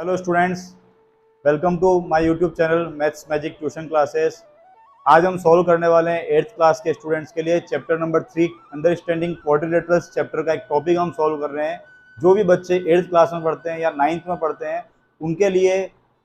Hello students, welcome to my YouTube channel maths magic tuition classes. आज हम solve करने वाले हैं 8th क्लास के स्टूडेंट्स के लिए chapter number 3 understanding quadrilaterals chapter का एक टॉपिक हम सॉल्व कर रहे हैं। जो भी बच्चे 8th क्लास में पढ़ते हैं या 9th में पढ़ते हैं उनके लिए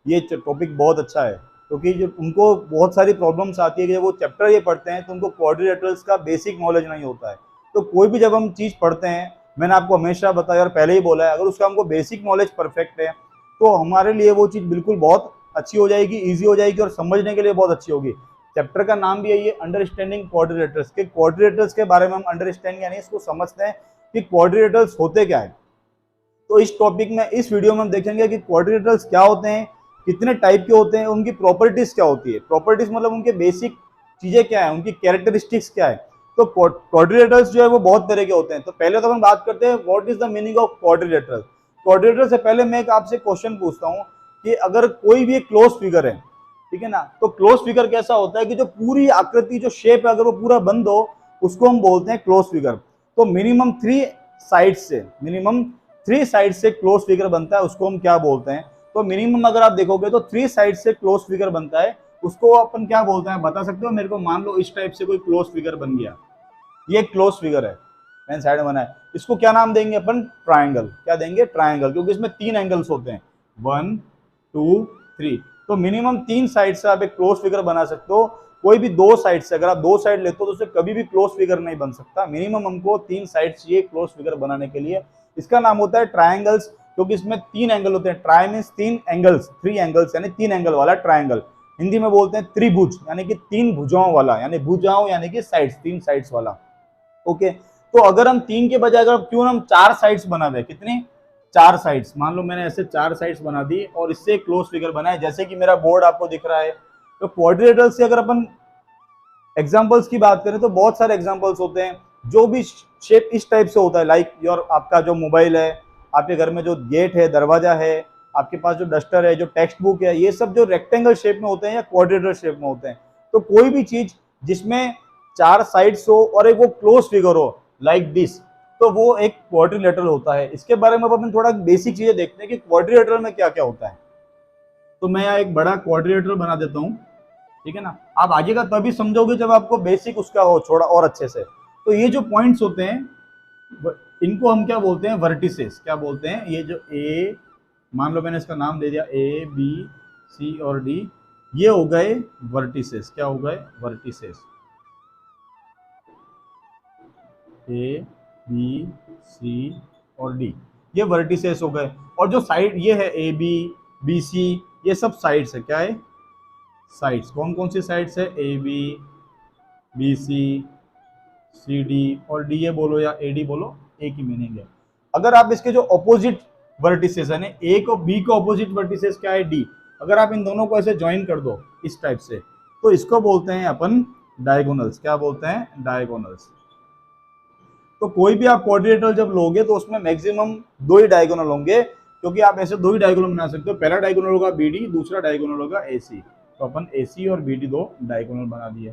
ये टॉपिक बहुत अच्छा है, क्योंकि जो उनको बहुत सारी प्रॉब्लम्स आती है कि जब वो चैप्टर ये पढ़ते हैं तो उनको क्वाड्रिलेटरल्स का बेसिक नॉलेज नहीं होता है। तो कोई भी जब हम चीज़ पढ़ते हैं, मैंने आपको हमेशा बताया और पहले ही बोला है, अगर उसका हमको बेसिक नॉलेज परफेक्ट है तो हमारे लिए वो चीज़ बिल्कुल बहुत अच्छी हो जाएगी, इजी हो जाएगी और समझने के लिए बहुत अच्छी होगी। चैप्टर का नाम भी यही है, अंडरस्टैंडिंग क्वाड्रिलेटरल्स। के क्वाड्रिलेटरल्स के बारे में हम अंडरस्टैंड यानी इसको समझते हैं कि क्वाड्रिलेटरल्स होते क्या है। तो इस टॉपिक में, इस वीडियो में हम देखेंगे कि क्वाड्रिलेटरल्स क्या होते हैं, कितने टाइप के होते हैं, उनकी प्रॉपर्टीज क्या होती है। प्रॉपर्टीज मतलब उनके बेसिक चीजें क्या है, उनकी कैरेक्टरिस्टिक्स क्या है। तो क्वाड्रिलेटरल्स जो है वो बहुत तरह के होते हैं। तो पहले तो हम बात करते हैं what is the meaning of quadrilateral. Quadrilateral से पहले मैं एक आपसे क्वेश्चन पूछता हूँ कि अगर कोई भी एक क्लोज फिगर है, ठीक है ना, तो क्लोज फिगर कैसा होता है कि जो पूरी आकृति, जो शेप है, अगर वो पूरा बंद हो उसको हम बोलते हैं क्लोज फिगर। तो मिनिमम 3 साइड से क्लोज फिगर बनता है, उसको हम क्या बोलते हैं। तो मिनिमम अगर आप देखोगे तो 3 साइड से क्लोज फिगर बनता है, उसको अपन क्या बोलते हैं बता सकते हो मेरे को। मान लो इस टाइप से कोई क्लोज फिगर बन गया, ये क्लोज फिगर है, मैंने साइड में बनाया, इसको क्या नाम देंगे अपन, ट्राइंगल। क्या देंगे, ट्राइंगल, क्योंकि इसमें 3 एंगल्स होते हैं, 1 2 3। तो मिनिमम 3 साइड से आप एक क्लोज फिगर बना सकते हो। कोई भी 2 साइड से, अगर आप 2 साइड लेते हो तो उससे कभी भी क्लोज फिगर नहीं बन सकता। मिनिमम हमको 3 साइड चाहिए क्लोज फिगर बनाने के लिए। इसका नाम होता है ट्राइंगल्स, क्योंकि इसमें 3 एंगल होते हैं। ट्राई मींस 3 एंगल्स, 3 एंगल्स यानी 3 एंगल वाला ट्राइंगल। हिंदी में बोलते हैं त्रिभुज, यानी कि 3 भुजाओं वाला, यानी भुजाओं यानी कि साइड्स, 3 साइड्स वाला। ओके, तो अगर हम 3 के बजाय अगर क्यों हम 4 साइड्स बना दे, कितनी, 4 साइड्स। मान लो मैंने ऐसे 4 साइड्स बना दी और इससे क्लोज फिगर बनाए, जैसे कि मेरा बोर्ड आपको दिख रहा है। तो क्वाड्रिलेटरल से अगर अपन एग्जांपल्स की बात करें तो बहुत सारे एग्जांपल्स होते हैं। जो भी शेप इस टाइप से होता है, लाइक योर, आपका जो मोबाइल है, आपके घर में जो गेट है, दरवाजा है, आपके पास जो डस्टर है, जो टेक्स्ट बुक है, ये सब जो रेक्टेंगल शेप में होते हैं या क्वाड्रिलेटरल शेप में होते हैं। तो कोई भी चीज जिसमें 4 साइड्स हो और एक वो क्लोज फिगर हो लाइक दिस, तो वो एक क्वाड्रिलेटरल होता है। इसके बारे में अब अपन थोड़ा बेसिक चीजें देखते हैं कि क्वाड्रिलेटरल में क्या क्या होता है। तो मैं यहाँ एक बड़ा क्वाड्रिलेटरल बना देता हूँ, ठीक है ना। आप आगे का तभी समझोगे जब आपको बेसिक उसका हो थोड़ा और अच्छे से। तो ये जो पॉइंट्स होते हैं इनको हम क्या बोलते हैं, वर्टिसेस। क्या बोलते हैं, ये जो ए, मान लो मैंने इसका नाम दे दिया ए बी सी और डी, ये हो गए वर्टिसेस। क्या हो गए, वर्टिसेस। ए बी सी और डी, ये वर्टिसेस हो गए। और जो साइड ये है ए बी बी सी, ये सब साइड्स है। क्या है, साइड्स। कौन कौन सी साइड्स है, A B B C D और डी ए बोलो या ए डी बोलो, एक ही मीनिंग है। अगर आप इसके जो ऑपोजिट वर्टिसेस है ना, ए को बी को ऑपोजिट वर्टिसेस क्या है, डी, अगर आप इन दोनों को ऐसे ज्वाइन कर दो इस टाइप से, तो इसको बोलते हैं अपन डायगोनल्स। क्या बोलते हैं, डायगोनल्स। तो कोई भी आप क्वाड्रिलेटरल जब लोगे तो उसमें मैक्सिमम 2 ही डायगोनल होंगे, क्योंकि आप ऐसे 2 ही डायगोनल बना सकते हो। पहला डायगोनल होगा बी डी, दूसरा डायगोनल होगा ए सी। तो अपन ए सी और बी डी 2 डायगोनल बना दिए,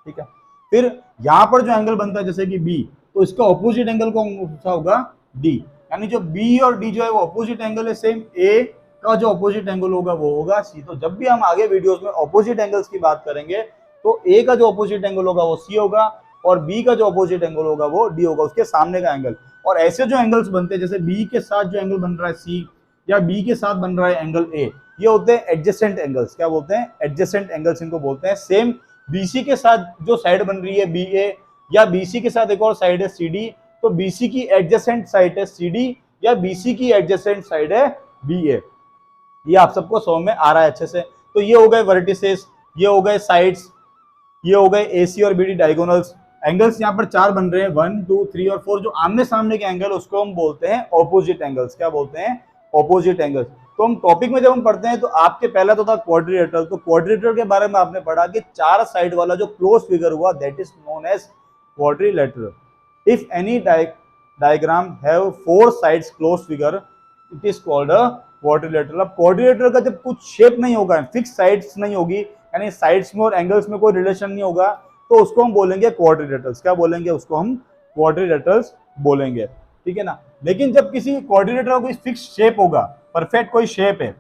ठीक है। फिर यहाँ पर जो एंगल बनता है जैसे कि बी, तो इसका ऑपोजिट एंगल कौन सा होगा, डी। यानी जो बी और डी जो है वो ऑपोजिट एंगल है। सेम ए का जो ऑपोजिट एंगल होगा वो होगा सी। तो जब भी हम आगे वीडियोस में ऑपोजिट एंगल्स की बात करेंगे तो ए का जो ऑपोजिट एंगल होगा वो सी होगा और बी का जो ऑपोजिट एंगल होगा वो डी होगा, उसके सामने का एंगल। और ऐसे जो एंगल्स बनते हैं, जैसे बी के साथ जो एंगल बन रहा है सी, या बी के साथ बन रहा है एंगल ए, ये होते हैं एडजेसेंट एंगल्स। क्या बोलते हैं, एडजेसेंट एंगल्स इनको बोलते हैं। सेम बीसी के साथ जो साइड बन रही है बी ए, या बीसी के साथ एक और साइड है सी डी, तो बीसी की एडजेसेंट साइड है सी डी, या बीसी की एडजेसेंट साइड है बी ए। ये आप सबको समझ में आ रहा है अच्छे से। तो ये हो गए वर्टिसेस, ये हो गए साइड्स, ये हो गए ए सी और बी डी डायगोनल्स। एंगल्स यहाँ पर 4 बन रहे हैं, 1 2 3 और 4। जो आमने सामने के एंगल उसको हम बोलते हैं ऑपोजिट एंगल्स। क्या बोलते हैं, ऑपोजिट एंगल्स। तो हम टॉपिक में जब हम पढ़ते हैं तो आपके पहला तो था क्वाड्रिलेटरल। तो क्वाड्रिलेटरल के बारे में आपने पढ़ा कि 4 साइड वाला जो क्लोज फिगर हुआ that is known as quadrilateral. If any diagram have 4 sides close figure it is called a quadrilateral. अब क्वाड्रिलेटरल का जब कुछ शेप नहीं होगा, फिक्स साइड्स नहीं होगी, यानी साइड्स में और एंगल्स में कोई रिलेशन नहीं होगा, तो उसको हम बोलेंगे क्वाड्रिलेटरल्स। क्या बोलेंगे, उसको हम क्वाड्रिलेटरल्स बोलेंगे। ठीक है ना। लेकिन जब किसी कोऑर्डिनेटर का कोई फिक्स शेप होगा, परफेक्ट कोई शेप है,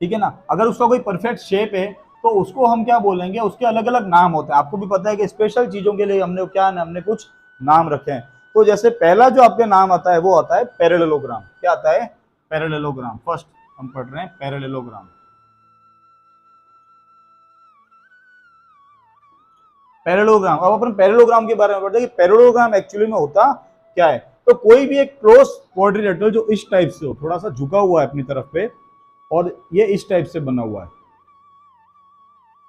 ठीक है ना, अगर उसका कोई परफेक्ट शेप है तो उसको हम क्या बोलेंगे, उसके अलग अलग नाम होते हैं। आपको भी पता है कि स्पेशल चीजों के लिए हमने कुछ नाम रखे हैं। तो जैसे पहला जो आपके नाम आता है वो आता है पैरेललोग्राम। क्या आता है? पैरेललोग्राम। फर्स्ट हम पढ़ रहे हैं पैरेललोग्राम। पैरेललोग्राम, अब अपन पैरेललोग्राम के बारे में पढ़ते हैं कि पैरेललोग्राम एक्चुअली में होता क्या है। तो कोई भी एक क्लोज कोऑर्डिनेटर जो इस टाइप से हो, थोड़ा सा झुका हुआ है अपनी तरफ पे, और ये इस टाइप से बना हुआ है,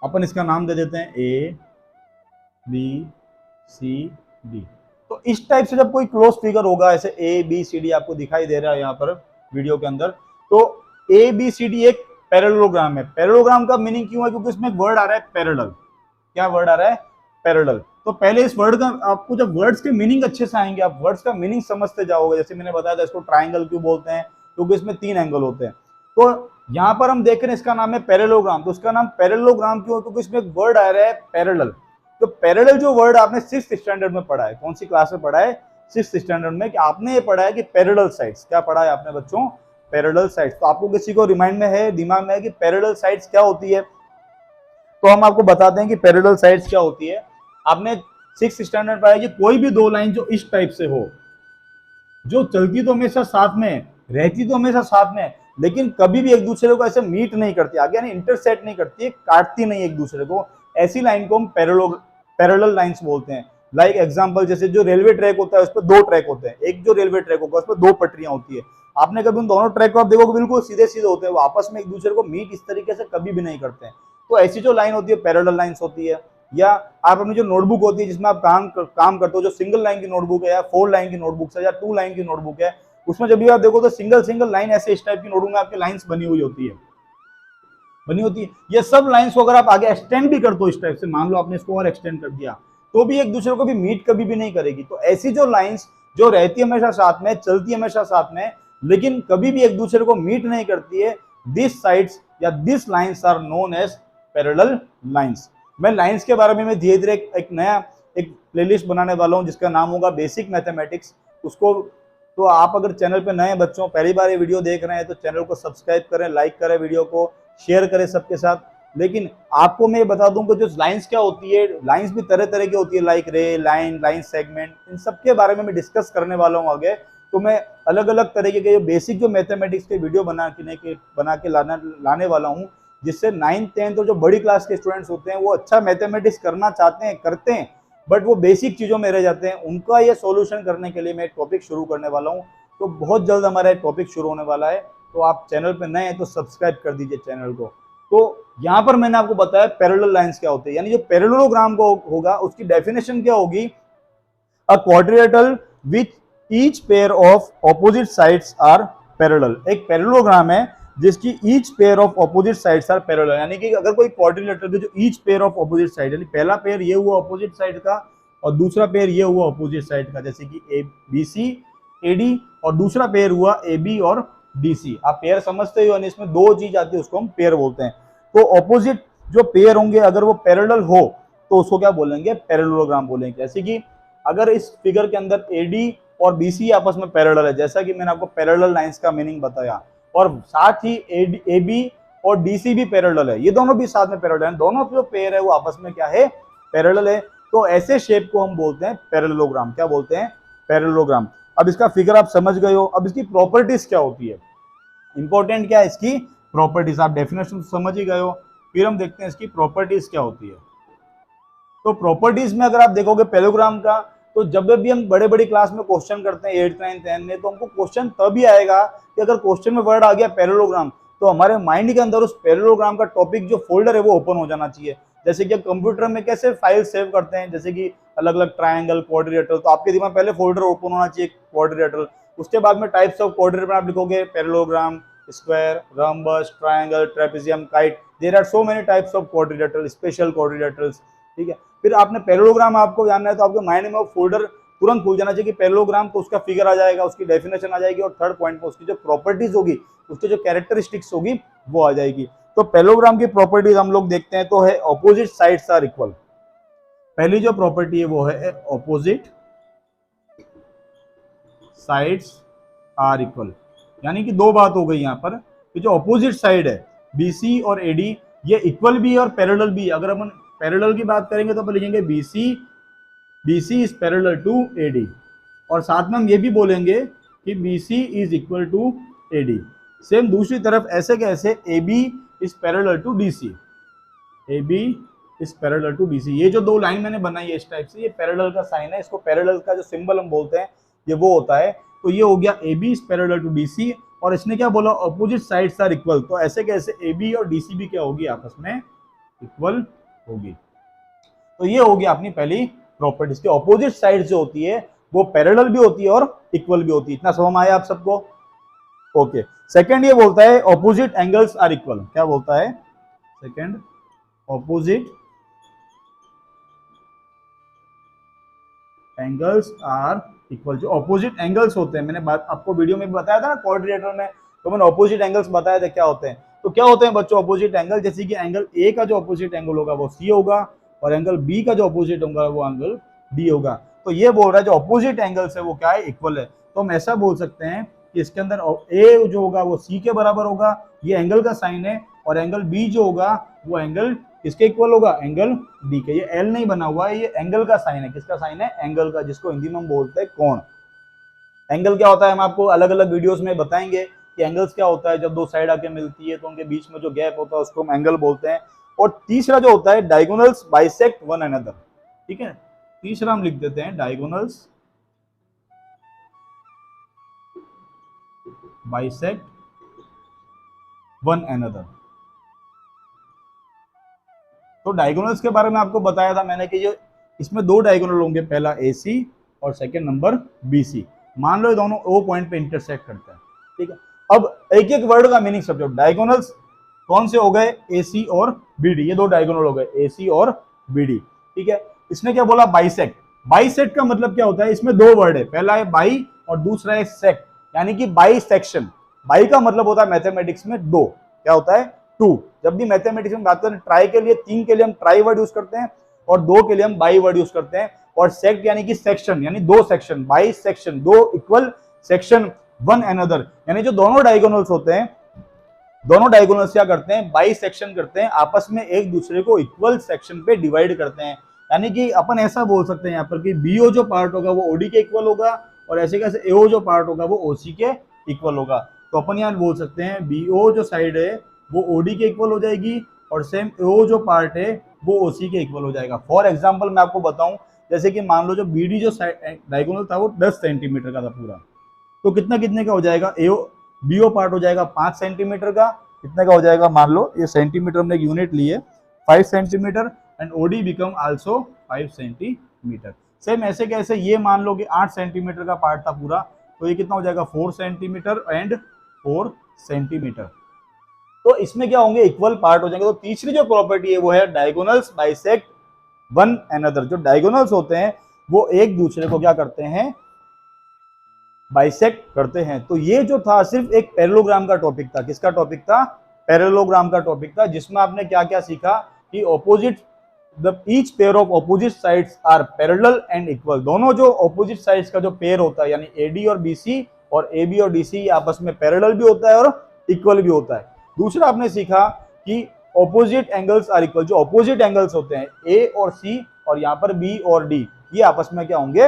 अपन इसका नाम दे देते हैं ए बी सी डी। तो इस टाइप से जब कोई क्लोज फिगर होगा, ऐसे ए बी सी डी आपको दिखाई दे रहा है यहाँ पर वीडियो के अंदर, तो ए बी सी डी एक पैरेललोग्राम है। पैरेललोग्राम का मीनिंग क्यों है? क्योंकि इसमें एक वर्ड आ रहा है पैरेलल। क्या वर्ड आ रहा है? पैरेलल। तो पहले इस वर्ड का, आपको जब वर्ड्स के मीनिंग अच्छे से आएंगे, आप वर्ड्स का मीनिंग समझते जाओगे। जैसे मैंने बताया था, इसको ट्राइंगल क्यों बोलते हैं, क्योंकि इसमें 3 एंगल होते हैं। तो यहाँ पर हम देख रहे हैं इसका नाम है पैरेललोग्राम। तो इसका नाम पैरेललोग्राम क्यों? क्योंकि इसमें एक वर्ड आ रहा है पैरेलल। तो पैरेलल जो वर्ड आपने 6th स्टैंडर्ड में पढ़ा है, कौन सी क्लास में पढ़ा है? 6th स्टैंडर्ड में। कि आपने ये पढ़ा है कि पैरेलल साइड्स, क्या पढ़ा है आपने बच्चों? Parallel sides. तो आपको किसी को रिमाइंड में है, दिमाग में है कि पैरेलल साइड्स क्या होती है? तो हम आपको बताते हैं कि पैरेलल साइड्स क्या होती है। आपने 6th स्टैंडर्ड पढ़ा है कि कोई भी दो लाइन जो इस टाइप से हो, जो चलती तो हमेशा साथ में, रहती तो हमेशा साथ में, लेकिन कभी भी एक दूसरे को ऐसे मीट नहीं करती, आगे यानी इंटरसेक्ट नहीं करती, काटती नहीं एक दूसरे को, ऐसी लाइन को हम पैरेलल लाइंस बोलते हैं। लाइक एग्जांपल, जैसे जो रेलवे ट्रैक होता है उस पर 2 ट्रैक होते हैं। एक जो रेलवे ट्रैक होगा उस पर 2 पटरियां होती है। आपने कभी उन दोनों ट्रैक को आप देखोगे बिल्कुल सीधे सीधे होते हैं, वो आपस में एक दूसरे को मीट इस तरीके से कभी भी नहीं करते हैं। तो ऐसी जो लाइन होती है पैरेलल लाइंस होती है। या आप अपनी जो नोटबुक होती है जिसमें आप काम करते हो, जो सिंगल लाइन की नोटबुक है या 4 लाइन की नोटबुक है या 2 लाइन की नोटबुक है, उसमें जब भी आप देखो तो सिंगल लाइन ऐसे इस टाइप की नोटबुक में आपकी लाइंस बनी होती है। ये सब लाइंस को अगर आप आगे एक्सटेंड भी कर दो इस टाइप से, मान लो आपने इसको और एक्सटेंड कर दिया, तो भी एक दूसरे को भी मीट कभी भी नहीं करेगी। तो ऐसी जो लाइंस जो रहती है हमेशा साथ में, चलती है हमेशा साथ में, लेकिन कभी भी एक दूसरे को मीट नहीं करती है, दिस साइड्स या this lines are known as parallel lines. मैं लाइंस के बारे में धीरे धीरे एक प्लेलिस्ट बनाने वाला हूं जिसका नाम होगा बेसिक मैथमेटिक्स। उसको, तो आप अगर चैनल पे नए बच्चों पहली बार ये वीडियो देख रहे हैं तो चैनल को सब्सक्राइब करें, लाइक करें, वीडियो को शेयर करें सबके साथ। लेकिन आपको मैं बता दूं कि जो लाइंस क्या होती है, लाइंस भी तरह तरह की होती है, लाइक रे लाइन, लाइन सेगमेंट, इन सब के बारे में मैं डिस्कस करने वाला हूं आगे। तो मैं अलग अलग तरीके के बेसिक जो मैथमेटिक्स के वीडियो बना के लाने वाला हूँ, जिससे 9th 10th और जो बड़ी क्लास के स्टूडेंट्स होते हैं वो अच्छा मैथमेटिक्स करना चाहते हैं, करते हैं, बट वो बेसिक चीज़ों में रह जाते हैं। उनका ये सॉल्यूशन करने के लिए मैं एक टॉपिक शुरू करने वाला हूँ। तो बहुत जल्द हमारा एक टॉपिक शुरू होने वाला है। तो आप चैनल पे नए हैं तो सब्सक्राइब कर दीजिए चैनल को। तो यहाँ पर मैंने आपको बताया पैरेलल लाइंस क्या होते हैं, यानी जो पैरेललोग्राम को होगा उसकी डेफिनेशन क्या होगी? A quadrilateral which each pair of opposite sides are parallel. एक पैरेललोग्राम है जिसकी each pair of opposite sides are parallel, यानी कि अगर कोई क्वाड्रिलेटरल जो each pair of opposite side, यानी पहला पेयर ये हुआ ऑपोजिट साइड का और दूसरा पेयर ये हुआ ऑपोजिट साइड का, जैसे कि ए बी सी ए डी, और दूसरा पेयर हुआ ए बी और डी सी। आप पेयर समझते हो, यानी इसमें 2 चीज आती है उसको हम पेयर बोलते हैं। तो ऑपोजिट जो पेयर होंगे अगर वो पैरेलल हो तो उसको क्या बोलेंगे? पैरेललोग्राम बोलेंगे। जैसे कि अगर इस फिगर के अंदर ए डी और बी सी आपस में पैरेलल है, जैसा कि मैंने आपको पैरेलल लाइंस का मीनिंग बताया, और साथ ही ए बी और डी सी भी पैरेलल है, ये दोनों भी साथ में पैरेलल है, दोनों जो पेयर है वो आपस में क्या है? पैरेलल है। तो ऐसे शेप को हम बोलते हैं पैरेललोग्राम। क्या बोलते हैं? पैरेललोग्राम। अब इसका फिगर आप समझ गए हो। अब इसकी प्रॉपर्टीज क्या होती है? इंपॉर्टेंट क्या है इसकी प्रॉपर्टीज? आप डेफिनेशन समझ ही गए हो, फिर हम देखते हैं इसकी प्रॉपर्टीज क्या होती है। तो प्रॉपर्टीज में अगर आप देखोगे पैरेललोग्राम का, तो जब भी हम बड़े बड़ी क्लास में क्वेश्चन करते हैं 8th 9th 10th में, तो हमको क्वेश्चन तभी आएगा कि अगर क्वेश्चन में वर्ड आ गया पैरेललोग्राम, तो हमारे माइंड के अंदर उस पैरेललोग्राम का टॉपिक जो फोल्डर है वो ओपन हो जाना चाहिए। जैसे कि कंप्यूटर में कैसे फाइल सेव करते हैं, जैसे कि अलग अलग ट्रायंगल, क्वाड्रिलेटरल, तो आपके दिमाग पहले फोल्डर ओपन होना चाहिए क्वाड्रिलेटरल। उसके बाद में टाइप्स ऑफ क्वाड्रिलेटरल आप लिखोगे parallelogram, square, rhombus, triangle, trapezium, kite. There are so many types of quadrilateral, special quadrilaterals. ठीक है, फिर आपने पैरेललोग्राम आपको जानना है तो आपके माइंड में वो फोल्डर तुरंत खुल जाना चाहिए कि पैरेललोग्राम, तो उसका फिगर आ जाएगा, उसकी डेफिनेशन आ जाएगी, और थर्ड पॉइंट में उसकी जो प्रॉपर्टीज होगी, उसकी जो कैरेक्टरिस्टिक्स होगी वो आ जाएगी। तो पैरेललोग्राम की प्रॉपर्टीज हम लोग देखते हैं, तो है ऑपोजिट साइड्स आर इक्वल। पहली जो प्रॉपर्टी है वो है ऑपोजिट साइड्स आर इक्वल, यानी कि दो बात हो गई यहाँ पर कि जो अपोजिट साइड है BC और AD ये इक्वल भी है और पैरेलल भी है। अगर अपन पैरेलल की बात करेंगे तो अपन लिखेंगे BC is parallel to AD, और साथ में हम ये भी बोलेंगे कि BC is equal to AD। Same दूसरी तरफ ऐसे कैसे AB is parallel to DC, AB is parallel to DC। ये जो दो लाइन मैंने बनाई है इस टाइप से, ये पैरेलल का साइन है, इसको पैरेलल का जो सिंबल हम बोलते हैं ये वो होता है। तो ये हो गया AB is parallel to DC, और इसने क्या बोला अपोजिट साइड्स आर इक्वल, तो ऐसे कैसे AB और DC भी क्या होगी आपस में इक्वल होगी। तो ये हो गया अपनी पहली प्रॉपर्टीज की अपोजिट साइड जो होती है वो पैरेलल भी होती है और इक्वल भी होती है। इतना समझ में आया आप सबको? ओके। सेकंड ये बोलता है ऑपोजिट एंगल्स आर इक्वल। क्या बोलता है second? Opposite angles are equal. जो ऑपोजिट एंगल्स होते हैं, मैंने आपको वीडियो में बताया था ना क्वाड्रिलेटरल में, तो मैंने ऑपोजिट एंगल्स बताया था क्या होते हैं। तो क्या होते हैं बच्चों ऑपोजिट एंगल? जैसे कि एंगल ए का जो ऑपोजिट एंगल होगा वो सी होगा, और एंगल बी का जो ऑपोजिट होगा वो एंगल डी होगा। तो ये बोल रहा है जो ऑपोजिट एंगल्स है वो क्या है? इक्वल है। तो हम ऐसा बोल सकते हैं कि इसके अंदर ए जो होगा वो सी के बराबर होगा, ये एंगल का साइन है, और एंगल बी जो होगा वो एंगल किसके इक्वल होगा? एंगल डी के। ये एल नहीं बना हुआ है, ये एंगल का साइन है। किसका साइन है? एंगल का, जिसको हिंदी में हम बोलते हैं कोण। एंगल क्या होता है हम आपको अलग अलग वीडियोस में बताएंगे कि एंगल्स क्या होता है। जब दो साइड आके मिलती है तो उनके बीच में जो गैप होता है उसको हम एंगल बोलते हैं। और तीसरा जो होता है डायगोनल्स बाइसेक्ट वन अनदर। ठीक है, तीसरा हम लिख देते हैं डायगोनल्स बाइसेक्ट वन अनदर। तो डायगोनल्स के बारे में आपको बताया था मैंने कि जो इसमें दो डायगोनल होंगे, पहला AC और सेकंड नंबर BC। मान लो ये दोनों O पॉइंट पे इंटरसेक्ट करते हैं। ठीक है, अब एक एक वर्ड का मीनिंग समझो। डायगोनल्स कौन से हो गए? AC और BD, ये दो डायगोनल हो गए AC और BD। ठीक है, इसने क्या बोला? बाइसेक्ट। बाइसेक्ट का मतलब क्या होता है? इसमें दो वर्ड है, पहला है बाई और दूसरा है सेक्ट, यानी कि बाई सेक्शन। बाई का मतलब होता है मैथमेटिक्स में दो, क्या होता है? टू। जब भी मैथमेटिक्स में बात करें ट्राई के लिए, तीन के लिए हम ट्राई वर्ड यूज करते हैं और दो के लिए हम बाई वर्ड यूज करते हैं। और सेक्ट यानी कि सेक्शन, यानी दो सेक्शन, बाई सेक्शन, दो इक्वल सेक्शन वन अनदर, यानी जो दोनों डायगोनल्स होते हैं, दोनों डायगोनल्स क्या करते हैं? बाई सेक्शन करते हैं, आपस में एक दूसरे को इक्वल सेक्शन पे डिवाइड करते हैं। यानी कि अपन ऐसा बोल सकते हैं यहाँ पर कि BO जो पार्ट होगा वो OD के इक्वल होगा, और ऐसे कैसे AO जो पार्ट होगा वो OC के इक्वल होगा। तो अपन यहाँ बोल सकते हैं BO जो साइड है वो OD के इक्वल हो जाएगी, और सेम AO जो पार्ट है वो OC के इक्वल हो जाएगा। फॉर एग्जाम्पल मैं आपको बताऊं, जैसे कि मान लो जो BD जो डायगोनल था वो 10 सेंटीमीटर का था पूरा, तो कितने का हो जाएगा? BO पार्ट हो जाएगा 5 सेंटीमीटर का। कितने का हो जाएगा? मान लो ये सेंटीमीटर हमने एक यूनिट ली है, 5 centimetre, and OD become also 5 centimetre. Same ऐसे कैसे ये मान लो कि 8 सेंटीमीटर का पार्ट था पूरा, तो ये कितना हो जाएगा? 4 सेंटीमीटर एंड 4 सेंटीमीटर। तो इसमें क्या होंगे? इक्वल पार्ट हो जाएंगे। तो तीसरी जो प्रॉपर्टी है वो है डायगोनल्स बाइसेक्ट वन अनदर। जो डायगोनल्स होते हैं वो एक दूसरे को क्या करते हैं? बाइसेक्ट करते हैं। तो ये जो था सिर्फ एक पैरेललोग्राम का टॉपिक था। किसका टॉपिक था? पैरेललोग्राम का टॉपिक था, जिसमें आपने क्या क्या सीखा कि opposite each pair of opposite sides are parallel and equal. दोनों जो ऑपोजिट साइड्स का जो पेयर होता है, यानी AD और BC और AB और DC, आपस में पैरेलल भी होता है और इक्वल भी होता है। दूसरा आपने सीखा कि ऑपोजिट एंगल्स आर इक्वल। जो ऑपोजिट एंगल्स होते हैं A और C और यहाँ पर B और D, ये आपस में क्या होंगे?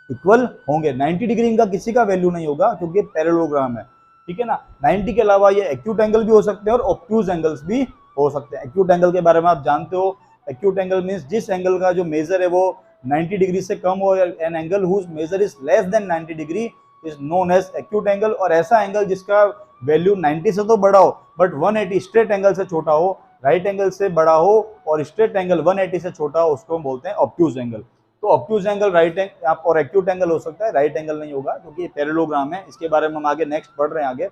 इक्वल होंगे। 90 डिग्री इनका किसी का वैल्यू नहीं होगा क्योंकि पैरेललोग्राम है। ठीक है ना? 90 के अलावा ये एक्यूट एंगल भी हो सकते हैं और ऑब्ट्यूज एंगल्स भी हो सकते हैं। एक्यूट एंगल के बारे में आप जानते हो, एक्यूट एंगल मींस जिस एंगल का जो मेजर है वो 90 डिग्री से कम हो, an angle whose measure is less than 90 degree is known as acute angle. और ऐसा एंगल जिसका वैल्यू 90 से तो बड़ा हो बट 180 स्ट्रेट एंगल से छोटा हो, राइट एंगल से बड़ा हो और स्ट्रेट एंगल 180 से छोटा हो, उसको हम बोलते हैं ऑब्ट्यूज एंगल। तो ऑब्ट्यूज एंगल राइट एंगल और एक्यूट एंगल हो सकता है, राइट एंगल नहीं होगा क्योंकि ये पैरेललोग्राम है। इसके बारे में हम आगे नेक्स्ट पढ़ रहे हैं आगे।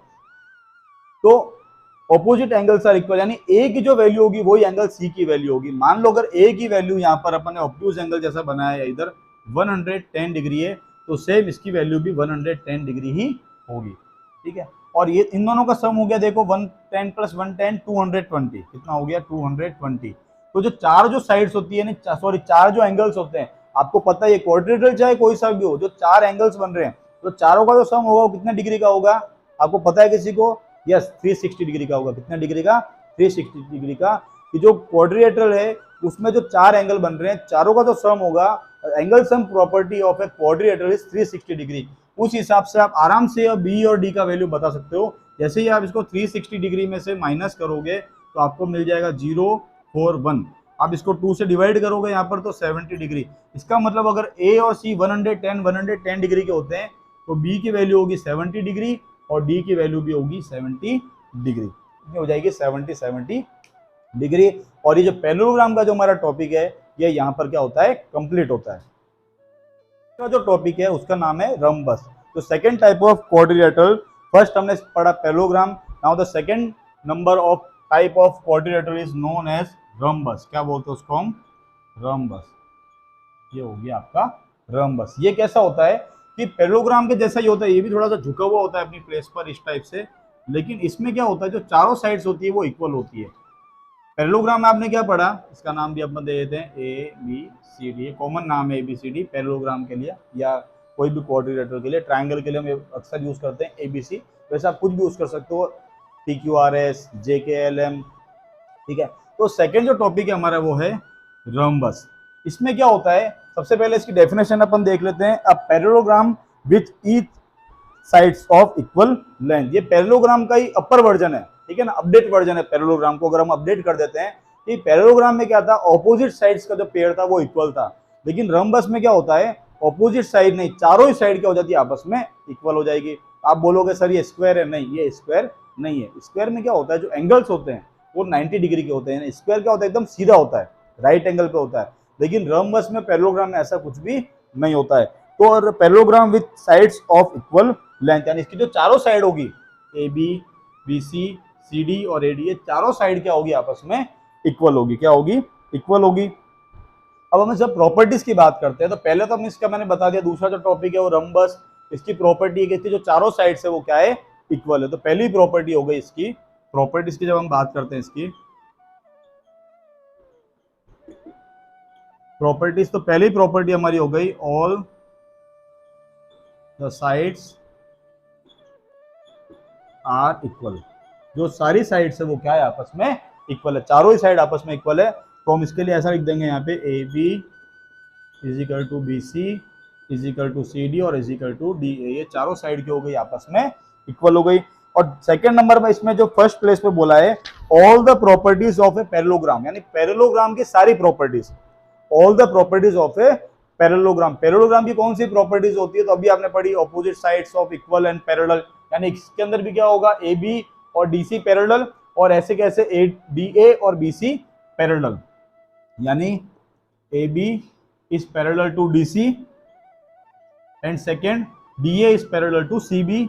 तो ऑपोजिट एंगल्स आर इक्वल, यानी A की जो वैल्यू होगी वही एंगल C की वैल्यू होगी। मान लो अगर A की वैल्यू यहाँ पर अपन ने ऑब्ट्यूज एंगल जैसा बनाया है इधर 110 डिग्री है, तो सेम इसकी वैल्यू भी 110 डिग्री ही होगी। ठीक है, और ये इन दोनों का सम हो गया देखो 110 प्लस 110 220। कितना हो गया? 220। तो जो चार जो साइड्स होती है, सॉरी चार जो एंगल्स होते हैं, आपको पता है ये क्वाड्रिलेटरल चाहे कोई सा भी हो, जो चार एंगल्स बन रहे हैं तो चारों का जो सम होगा वो कितने डिग्री का होगा, आपको पता है किसी को? यस, 360 डिग्री का होगा। कितने डिग्री का? 360 डिग्री का। कि जो क्वाड्रिलेटरल है उसमें जो चार एंगल बन रहे हैं, चारों का जो सम होगा, angle sum property of a quadrilateral is 360 degree. उस हिसाब से आप आराम से बी और डी का वैल्यू बता सकते हो। जैसे ही आप इसको 360 डिग्री में से माइनस करोगे तो आपको मिल जाएगा 0, 4, 1। आप इसको 2 से डिवाइड करोगे यहाँ पर तो 70 डिग्री। इसका मतलब अगर ए और सी 110 डिग्री के होते हैं तो बी की वैल्यू होगी 70 डिग्री और डी की वैल्यू भी होगी 70 डिग्री। हो जाएगी 70 डिग्री। और ये जो पैरेललोग्राम का जो हमारा टॉपिक है ये यहाँ पर क्या होता है, कंप्लीट होता है। का जो टॉपिक है उसका नाम है रम्बस। तो second type of quadrilateral, first हमने पढ़ा parallelogram, now the second number of type of quadrilateral is known as rhombus. क्या बोलते हैं उसको हम? रम्बस। ये हो गया आपका रम्बस। ये कैसा होता है कि पैरेललोग्राम के जैसा ही होता है, ये भी थोड़ा सा झुका हुआ होता है अपनी प्लेस पर इस टाइप से, लेकिन इसमें क्या होता है जो चारों साइड्स होती है वो इक्वल होती है। पैरेललोग्राम में आपने क्या पढ़ा, इसका नाम भी अपन दे देते हैं A B C D, common नाम है A B C D parallelogram के लिए, या कोई भी क्वाड्रिलेटरल के लिए। ट्रायंगल के लिए हम अक्सर यूज करते हैं ए बी सी, वैसे आप कुछ भी यूज कर सकते हो, पी क्यू आर एस, जे के एल एम, ठीक है। तो सेकंड जो टॉपिक है हमारा वो है रम्बस। इसमें क्या होता है, सबसे पहले इसकी डेफिनेशन अपन देख लेते हैं। A parallelogram with each sides of equal length. ये पैरेललोग्राम का ही अपर वर्जन है, ठीक है ना, अपडेट वर्जन है पैरेललोग्राम को। अगर हम अपडेट कर देते हैं कि पैरेललोग्राम में क्या था, ऑपोजिट साइड्स का जो पेयर था वो इक्वल था, लेकिन रम्बस में क्या होता है, ऑपोजिट साइड नहीं, चारों ही साइड क्या हो जाती है, आपस में इक्वल हो जाएगी। आप बोलोगे सर ये स्क्वायर है, नहीं, ये स्क्वायर नहीं है। स्क्वायर में क्या होता है, जो एंगल्स होते हैं वो 90 डिग्री के होते हैं। स्क्वायर क्या होता है, एकदम सीधा होता है, राइट एंगल पे होता है। लेकिन रम्बस में पैरेललोग्राम में ऐसा कुछ भी नहीं होता है। तो parallelogram with sides of equal length, यानी इसकी जो चारों साइड होगी, A B, B C, C D और ए डी, ये चारों साइड क्या होगी, आपस में इक्वल होगी। क्या होगी? इक्वल होगी। अब हम जब प्रॉपर्टीज की बात करते हैं तो पहले तो हम इसका मैंने बता दिया, दूसरा जो टॉपिक है वो रम्बस, इसकी प्रॉपर्टी है कि इसकी जो चारों साइड है वो क्या है, इक्वल है। तो पहली प्रॉपर्टी हो गई इसकी, प्रॉपर्टीज की जब हम बात करते हैं इसकी प्रॉपर्टीज, तो पहली प्रॉपर्टी हमारी हो गई all the sides are equal. जो सारी साइड्स है वो क्या है, आपस में इक्वल है, चारों ही साइड आपस में इक्वल है। तो हम इसके लिए ऐसा लिख देंगे यहाँ पे A B is equal to B C is equal to C D और is equal to D A. ये चारों साइड की हो गई, आपस में इक्वल हो गई। और सेकंड नंबर में इसमें जो फर्स्ट प्लेस पे बोला है all the properties of a parallelogram, यानी पैरेललोग्राम की सारी properties, all the properties of a parallelogram. Parallelogram की कौन सी प्रॉपर्टीज होती है, तो अभी आपने पढ़ी opposite sides of equal and parallel, यानी इसके अंदर भी क्या होगा, ए बी और डी सी पैरेलल, और ऐसे कैसे ए डी ए और बी सी पैरेलल, यानी A B is parallel to D C and second D A is parallel to C B,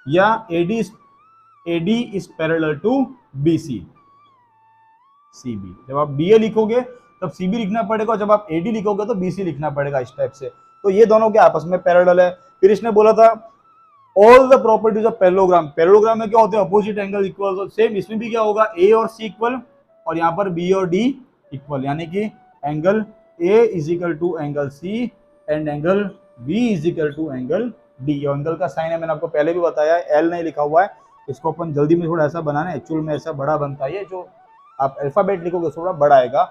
या A D is parallel to B C C B. जब आप D A लिखोगे तब C B लिखना पड़ेगा, और जब आप ए डी लिखोगे तो बी सी लिखना पड़ेगा, इस टाइप से। तो ये दोनों के आपस में पैरेलल है। फिर इसने बोला था all the properties of parallelogram. Parallelogram में क्या होते हैं, अपोजिट एंगल इक्वल। सेम इसमें भी क्या होगा, ए और सी इक्वल और यहाँ पर बी और डी इक्वल, यानी कि angle A is equal to angle C and angle B is equal to angle D. Angle का साइन है, मैंने आपको पहले भी बताया है, एल नहीं लिखा हुआ है, इसको अपन जल्दी में थोड़ा ऐसा बनाना है, एक्चुअल में ऐसा बड़ा बनता है, जो आप अल्फाबेट लिखोगे थोड़ा बड़ा आएगा।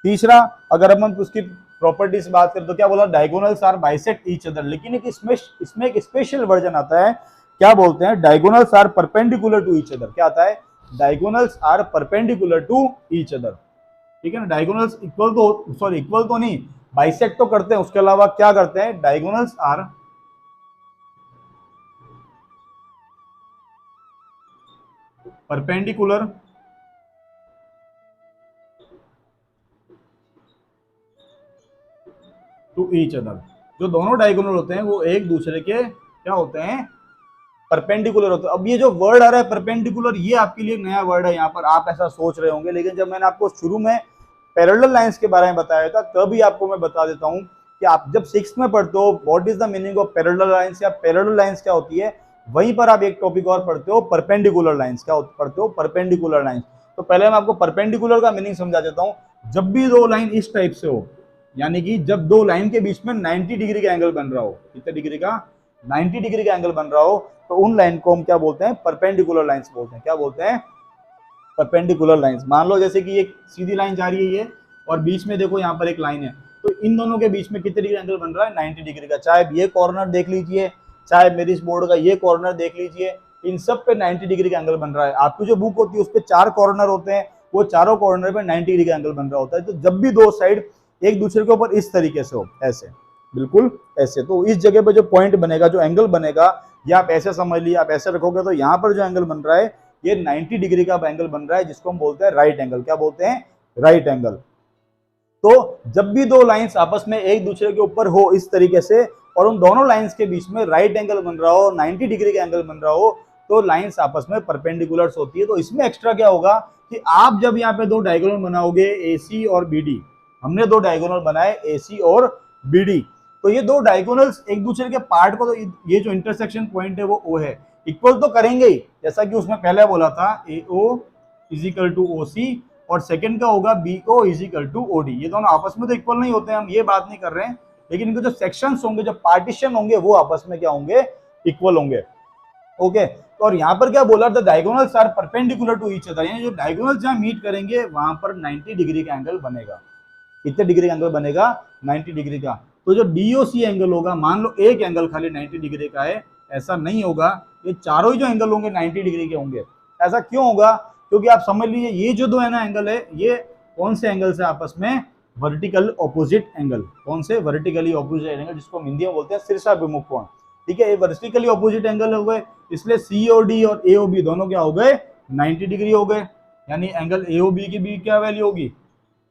तीसरा, अगर हम उसकी प्रॉपर्टीज बात करें तो क्या बोला, diagonals are bisect each other. लेकिन इसमें एक स्पेशल वर्जन आता है, क्या बोलते हैं, diagonals are perpendicular to each other. क्या आता है, diagonals are perpendicular to each other, ठीक है ना। डायगोनल्स इक्वल तो नहीं, बाइसेक्ट तो करते हैं, उसके अलावा क्या करते हैं, diagonals are perpendicular to each other. जो दोनों डायगोनल होते हैं वो एक दूसरे के क्या होते हैं, परपेंडिकुलर होते हैं। अब ये जो वर्ड आ रहा है परपेंडिकुलर, ये आपके लिए नया वर्ड है, यहाँ पर आप ऐसा सोच रहे होंगे, लेकिन जब मैंने आपको शुरू में पैरेलल लाइंस के बारे में बताया था तभी आपको मैं बता देता हूँ कि आप जब 6th में पढ़ते हो what is the meaning of parallel lines या पैरेलल लाइंस क्या होती है, वहीं पर आप एक टॉपिक और पढ़ते हो, परपेंडिकुलर लाइंस। क्या पढ़ते हो, परपेंडिकुलर लाइंस। तो पहले मैं आपको परपेंडिकुलर का मीनिंग समझा देता हूँ। जब भी दो लाइन इस टाइप से हो, यानी कि जब दो लाइन के बीच में 90 डिग्री का एंगल बन रहा हो, कितने डिग्री का, 90 डिग्री का एंगल बन रहा हो, तो उन लाइन को हम क्या बोलते हैं, परपेंडिकुलर लाइंस बोलते हैं। क्या बोलते हैं, परपेंडिकुलर लाइंस। मान लो जैसे कि एक सीधी लाइन जा रही है ये, और बीच में देखो यहाँ पर एक लाइन है, तो इन दोनों के बीच में कितने डिग्री एंगल बन रहा है, 90 डिग्री का। चाहे ये कॉर्नर देख लीजिए, चाहे मेरी इस बोर्ड का ये कॉर्नर देख लीजिए, इन सब पे 90 डिग्री का एंगल बन रहा है। आपकी जो बुक होती है उस पे 4 कॉर्नर होते हैं, वो चारों कॉर्नर पे 90 डिग्री का एंगल बन रहा होता है। तो जब भी दो साइड एक दूसरे के ऊपर इस तरीके से हो, ऐसे, बिल्कुल ऐसे, तो इस जगह पे जो पॉइंट बनेगा, जो एंगल बनेगा, या आप ऐसे समझ लीजिए, आप ऐसे रखोगे तो यहाँ पर जो एंगल बन रहा है ये 90 डिग्री का एंगल बन रहा है, जिसको हम बोलते हैं राइट एंगल। क्या बोलते हैं, राइट एंगल। तो जब भी दो लाइंस आपस में एक दूसरे के ऊपर हो इस तरीके से, और उन दोनों लाइंस के बीच में राइट एंगल बन रहा हो, 90 डिग्री का एंगल बन रहा हो, तो लाइंस आपस में परपेंडिकुलर्स होती है। तो इसमें एक्स्ट्रा क्या होगा कि आप जब यहाँ पे दो डायगोनल बनाओगे, AC और BD, हमने दो डायगोनल बनाए AC और BD, तो ये दो डायगोनल्स एक दूसरे के पार्ट को, तो ये जो इंटरसेक्शन पॉइंट है वो O है, इक्वल तो करेंगे ही, जैसा कि उसमें पहले बोला था AO इजिकल टू OC, और सेकंड का होगा BO इजिकल टू OD। ये दोनों आपस में तो इक्वल नहीं होते हैं, हम ये बात नहीं कर रहे हैं, लेकिन इनके जो सेक्शंस होंगे, जो पार्टीशन होंगे, वो आपस में क्या होंगे, इक्वल होंगे। ओके, और यहाँ पर क्या बोला, the diagonals are perpendicular to each other, यानी जो डायगोनल्स जहां मीट करेंगे वहां पर 90 डिग्री का एंगल बनेगा। कितने डिग्री का एंगल बनेगा, 90 डिग्री का। तो जो DOC एंगल होगा, मान लो एक एंगल खाली 90 डिग्री का है, ऐसा नहीं होगा, ये चारों ही जो एंगल होंगे 90 डिग्री के होंगे। ऐसा क्यों होगा, क्योंकि आप समझ लीजिए ये जो दो है ना एंगल है, ये कौन से एंगल से आपस में, वर्टिकल ऑपोजिट एंगल। कौन से, वर्टिकली ऑपोजिट एंगल, जिसको हम हिंदी में बोलते हैं शीर्षाभिमुख कोण। ठीक है, ये वर्टिकली ऑपोजिट एंगल हो गए, इसलिए COD और AOB दोनों क्या हो गए, 90 डिग्री हो गए। यानी एंगल AOB की भी क्या वैल्यू होगी,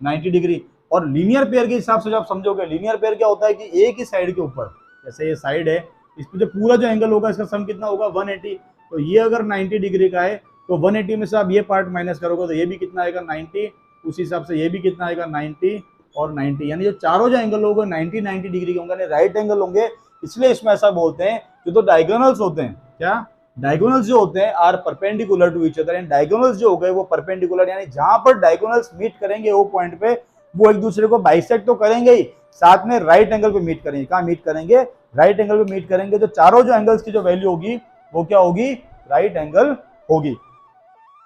90 डिग्री। और लीनियर पेयर के हिसाब से जब आप समझोगे, लीनियर पेयर क्या होता है कि एक ही साइड के ऊपर, जैसे ये साइड है, इस पे जो पूरा जो एंगल होगा इसका सम कितना होगा, 180। तो ये अगर 90 डिग्री का है, तो 180 में से आप ये पार्ट माइनस करोगे तो ये भी कितना आएगा, 90। उसी हिसाब से ये भी कितना आएगा, 90 और 90, यानी जो चारों जो एंगल होंगे 90 डिग्री के होंगे, राइट एंगल होंगे। इसलिए इसमें ऐसा बोलते हैं, जो तो डायगोनल्स होते हैं, क्या, डायगोनल्स जो होते हैं are perpendicular to each other, and diagonals जो हो गए वो परपेंडिकुलर, यानी जहां पर डायगोनल्स मीट करेंगे वो पॉइंट पे, वो एक दूसरे को बाइसेक्ट तो करेंगे ही, साथ में राइट एंगल पे मीट करेंगे। कहां मीट करेंगे, राइट एंगल पे मीट करेंगे। तो चारों जो एंगल्स की जो वैल्यू होगी वो क्या होगी, राइट एंगल होगी।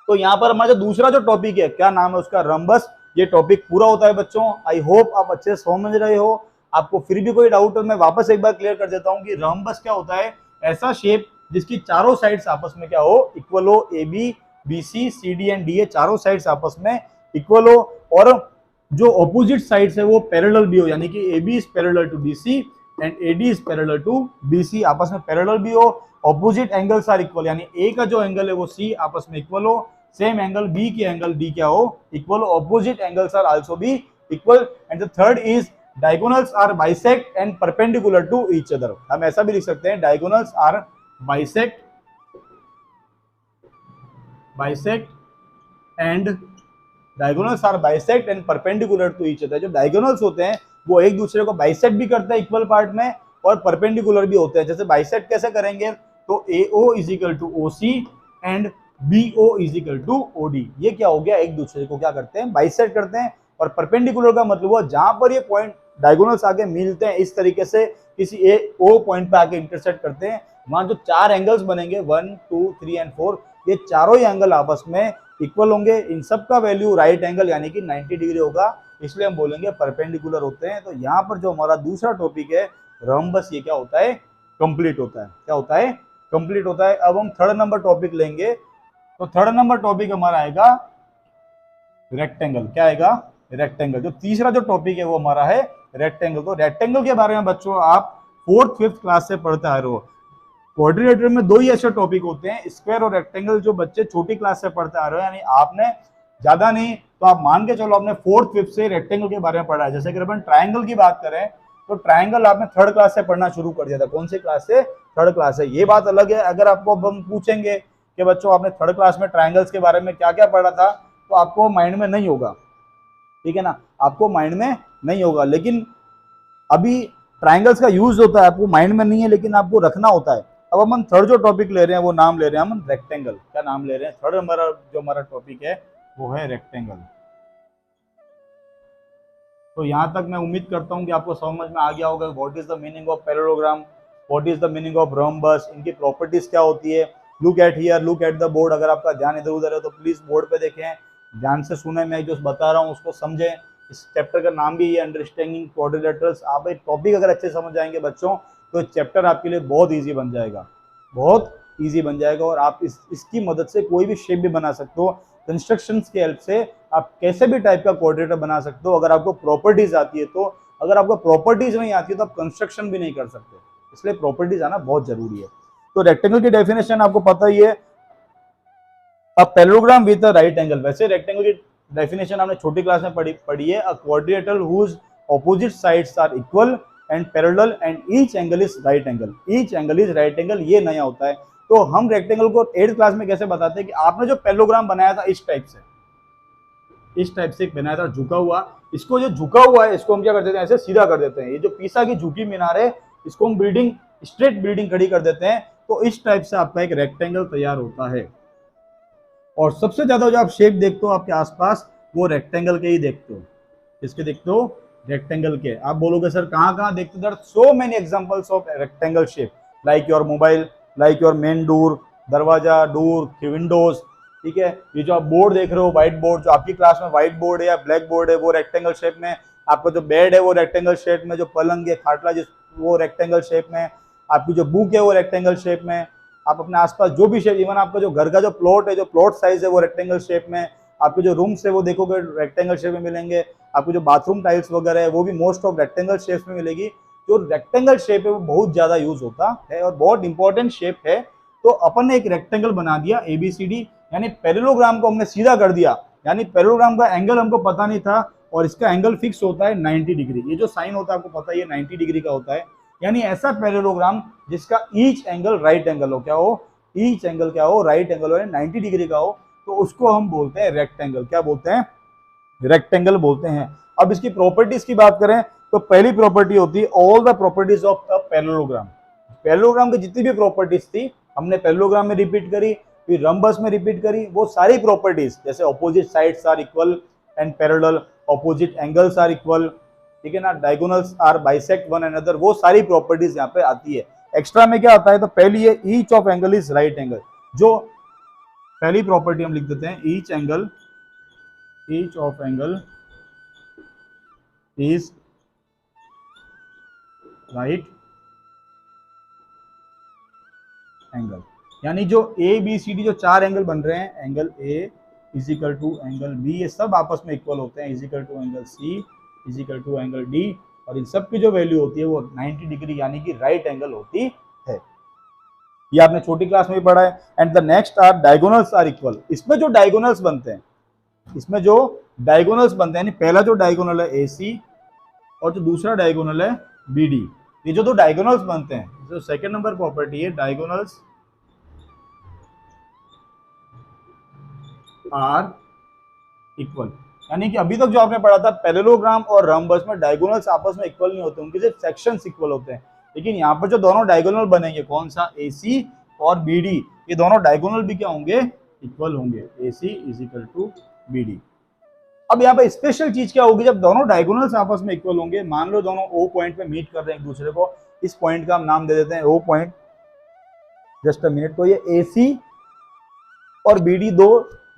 तो यहाँ पर हमारा जो दूसरा जो टॉपिक है, क्या नाम है उसका, रम्बस। ये टॉपिक पूरा होता है बच्चों। आई होप आप अच्छे से समझ रहे हो। आपको फिर भी कोई डाउट है मैं वापस एक बार क्लियर कर देता हूँ कि रम्बस क्या होता है, ऐसा शेप जिसकी चारों साइड्स आपस में क्या हो, इक्वल हो। AB BC CD and DA चारों साइड्स आपस में इक्वल हो, और जो ऑपोजिट साइड्स है वो पैरेलल भी हो, यानी कि AB is parallel to DC and AD is parallel to BC, आपस में पैरेलल भी हो। ऑपोजिट एंगल्स आर इक्वल, यानी A का जो एंगल है वो C आपस में इक्वल हो, सेम एंगल B की एंगल D क्या हो, इक्वल हो। Opposite angles are also be equal. And the third is diagonals are bisect and perpendicular to each other. हम ऐसा भी लिख सकते हैं, diagonals are bisect and diagonals are bisect and perpendicular to each other. जो diagonals होते हैं वो एक दूसरे को बाइसेक्ट भी करते हैं इक्वल पार्ट में, और परपेंडिकुलर भी होते हैं। जैसे बाइसेक्ट कैसे करेंगे, तो AO is equal to OC and BO is equal to OD। ये क्या हो गया, एक दूसरे को क्या करते हैं, बाइसेक्ट करते हैं। और परपेंडिकुलर का मतलब हुआ जहां पर ये पॉइंट डायगोनल्स आके मिलते हैं इस तरीके से, किसी O पॉइंट पे आके इंटरसेक्ट करते हैं, वहां जो चार एंगल्स बनेंगे 1 2 3 एंड 4, ये चारों ही एंगल आपस में इक्वल होंगे। इन सब का वैल्यू राइट एंगल यानी कि 90 डिग्री होगा, इसलिए हम बोलेंगे परपेंडिकुलर होते हैं। तो यहाँ पर जो हमारा दूसरा टॉपिक है रम्बस, ये क्या होता है, कंप्लीट होता है। क्या होता है, कंप्लीट होता है। अब हम थर्ड नंबर टॉपिक लेंगे। तो थर्ड नंबर टॉपिक हमारा आएगा रेक्टेंगल। क्या आएगा, रेक्टेंगल। जो तीसरा जो टॉपिक है वो हमारा है रेक्टेंगल। तो रेक्टेंगल के बारे में बच्चों आप 4th 5th क्लास से पढ़ते आ रहे हो। क्वाड्रिलेटरल में दो ही ऐसे टॉपिक होते हैं, स्क्वायर और रेक्टेंगल, जो बच्चे छोटी क्लास से पढ़ते आ रहे हो, यानी आपने ज्यादा नहीं तो आप मान के चलो आपने 4th 5th से रेक्टेंगल के बारे में पढ़ा है। जैसे कि अपन ट्रायंगल की बात करें तो ट्रायंगल आपने 3rd क्लास से पढ़ना शुरू कर दिया था। कौन सी क्लास से, 3rd क्लास से। ये बात अलग है, अगर आपको अब हम पूछेंगे कि बच्चों आपने 3rd क्लास में ट्रायंगल्स के बारे में क्या क्या पढ़ा था, तो आपको माइंड में नहीं होगा, ठीक है ना, आपको माइंड में नहीं होगा। लेकिन अभी ट्रायंगल्स का यूज होता है, आपको माइंड में नहीं है लेकिन आपको रखना होता है। अब हम थर्ड जो टॉपिक ले रहे हैं वो नाम ले रहे हैं हम रेक्टेंगल। क्या नाम ले रहे हैं, थर्ड हमारा जो हमारा टॉपिक है वो है रेक्टेंगल। तो यहाँ तक मैं उम्मीद करता हूँ कि आपको समझ में आ गया होगा what is the meaning of parallelogram, what is the meaning of rhombus, इनकी प्रॉपर्टीज क्या होती है। Look at here, look at the board. अगर आपका ध्यान इधर उधर है तो प्लीज बोर्ड पे देखें, ध्यान से सुने, मैं जो बता रहा हूँ उसको समझें। इस चैप्टर का नाम भी ये अंडरस्टैंडिंग क्वाड्रिलेटरल्स। आप एक टॉपिक अगर अच्छे समझ जाएंगे बच्चों तो चैप्टर आपके लिए बहुत ईजी बन जाएगा, बहुत ईजी बन जाएगा। और आप इसकी मदद से कोई भी शेप भी बना सकते हो। कंस्ट्रक्शंस की हेल्प से आप कैसे भी टाइप का क्वाड्रेटर बना सकते हो अगर आपको प्रॉपर्टीज आती है तो। अगर आपको प्रॉपर्टीज नहीं आती है तो आप कंस्ट्रक्शन भी नहीं कर सकते, इसलिए प्रॉपर्टीज आना बहुत जरूरी है। तो रेक्टेंगल की डेफिनेशन आपको पता ही है, a parallelogram with a right angle. वैसे रेक्टेंगल की डेफिनेशन आपने छोटी क्लास में पढ़ी है, a quadrilateral whose opposite sides are equal and parallel and each angle is right angle. Each angle is right angle, ये नया होता है। तो हम रेक्टेंगल को 8th क्लास में कैसे बताते हैं कि आपने जो पैरेललोग्राम बनाया था इस टाइप से एक बनाया था झुका हुआ, इसको जो झुका हुआ है इसको हम क्या कर देते हैं, ऐसे सीधा कर देते हैं। ये जो पीसा की झुकी मीनार है इसको हम स्ट्रेट बिल्डिंग खड़ी कर देते हैं। तो इस टाइप से आपका एक रेक्टेंगल तैयार होता है। और सबसे ज्यादा जो आप शेप देखते हो आपके आसपास वो रेक्टेंगल के ही देखते हो। किसके देखते हो? रेक्टेंगल के। आप बोलोगे सर कहाँ कहाँ देखते हो? So many examples of rectangle shape, like your mobile, like your main door, दरवाजा, डोर, विंडोज। ठीक है, ये जो आप बोर्ड देख रहे हो, व्हाइट बोर्ड, जो आपकी क्लास में व्हाइट बोर्ड है या ब्लैक बोर्ड है वो रेक्टेंगल शेप में। आपका जो बेड है वो रेक्टेंगल शेप में, जो पलंग है, खाटला जिस वो रेक्टेंगल शेप में, आपकी जो बुक है वो रेक्टेंगल शेप में। आप अपने आसपास जो भी शेप, इवन आपका जो घर का जो प्लॉट है, जो प्लॉट साइज है वो रेक्टेंगल शेप में। आपके जो रूम्स है वो देखोगे रेक्टेंगल शेप में मिलेंगे। आपको जो बाथरूम टाइल्स वगैरह है वो भी मोस्ट ऑफ रेक्टेंगल शेप में मिलेगी। जो रेक्टेंगल शेप है वो बहुत ज्यादा यूज होता है और बहुत इंपॉर्टेंट शेप है। तो अपन ने एक रेक्टेंगल बना दिया ABCD, यानी पैरेललोग्राम को हमने सीधा कर दिया। यानी पैरेललोग्राम का एंगल हमको पता नहीं था और इसका एंगल फिक्स होता है 90 डिग्री। ये जो साइन होता है आपको पता है ये 90 डिग्री का होता है। यानी ऐसा पैरेललोग्राम जिसका ईच एंगल राइट एंगल हो, क्या हो? ईच एंगल क्या हो? राइट एंगल हो, 90 डिग्री का हो, तो उसको हम बोलते हैं रेक्टेंगल। क्या बोलते हैं? रेक्टेंगल बोलते हैं। अब इसकी प्रॉपर्टीज की बात करें तो पहली प्रॉपर्टी होती है all the properties of a parallelogram. Parallelogram की जितनी भी प्रॉपर्टीज थी हमने पैरेललोग्राम में रिपीट करी, फिर रम्बस में रिपीट करी। वो सारी प्रॉपर्टीज, जैसे opposite sides are equal and parallel, opposite angles are equal, ठीक है ना, diagonals are bisect one another, वो सारी प्रॉपर्टीज यहाँ पे आती है। एक्स्ट्रा में क्या आता है? तो पहली है each of angle is right angle. जो पहली प्रॉपर्टी हम लिख देते हैं each of angle is right angle. यानी जो ABCD जो 4 एंगल बन रहे हैं, angle A is equal to angle B, ये सब आपस में इक्वल होते हैं, is equal to angle C is equal to angle D, और इन सब की जो वैल्यू होती है वो 90 डिग्री यानी कि राइट एंगल होती है। ये आपने छोटी क्लास में भी पढ़ा है। And the next are diagonals are equal. इसमें जो डायगोनल्स बनते हैं, यानी पहला जो डायगोनल है AC और जो दूसरा डायगोनल है BD, ये जो दो डायगोनल्स बनते हैं, जो सेकंड नंबर प्रॉपर्टी है, डायगोनल्स आर इक्वल। यानी कि अभी तक जो आपने पढ़ा था पैरेललोग्राम और रम्बस में डायगोनल्स आपस में इक्वल नहीं होते, उनके सिर्फ सेक्शंस इक्वल होते हैं। लेकिन यहाँ पर जो दोनों डायगोनल बनेंगे, कौन सा? AC और BD, ये दोनों डायगोनल भी क्या होंगे? इक्वल होंगे। AC is equal to BD। अब यहाँ पे स्पेशल चीज क्या होगी? जब दोनों डायगोनल्स आपस में इक्वल होंगे, मान लो दोनों O पॉइंट पे मीट कर रहे हैं एक दूसरे को, इस पॉइंट का हम नाम दे देते हैं O point, just a minute. तो ये AC और BD दो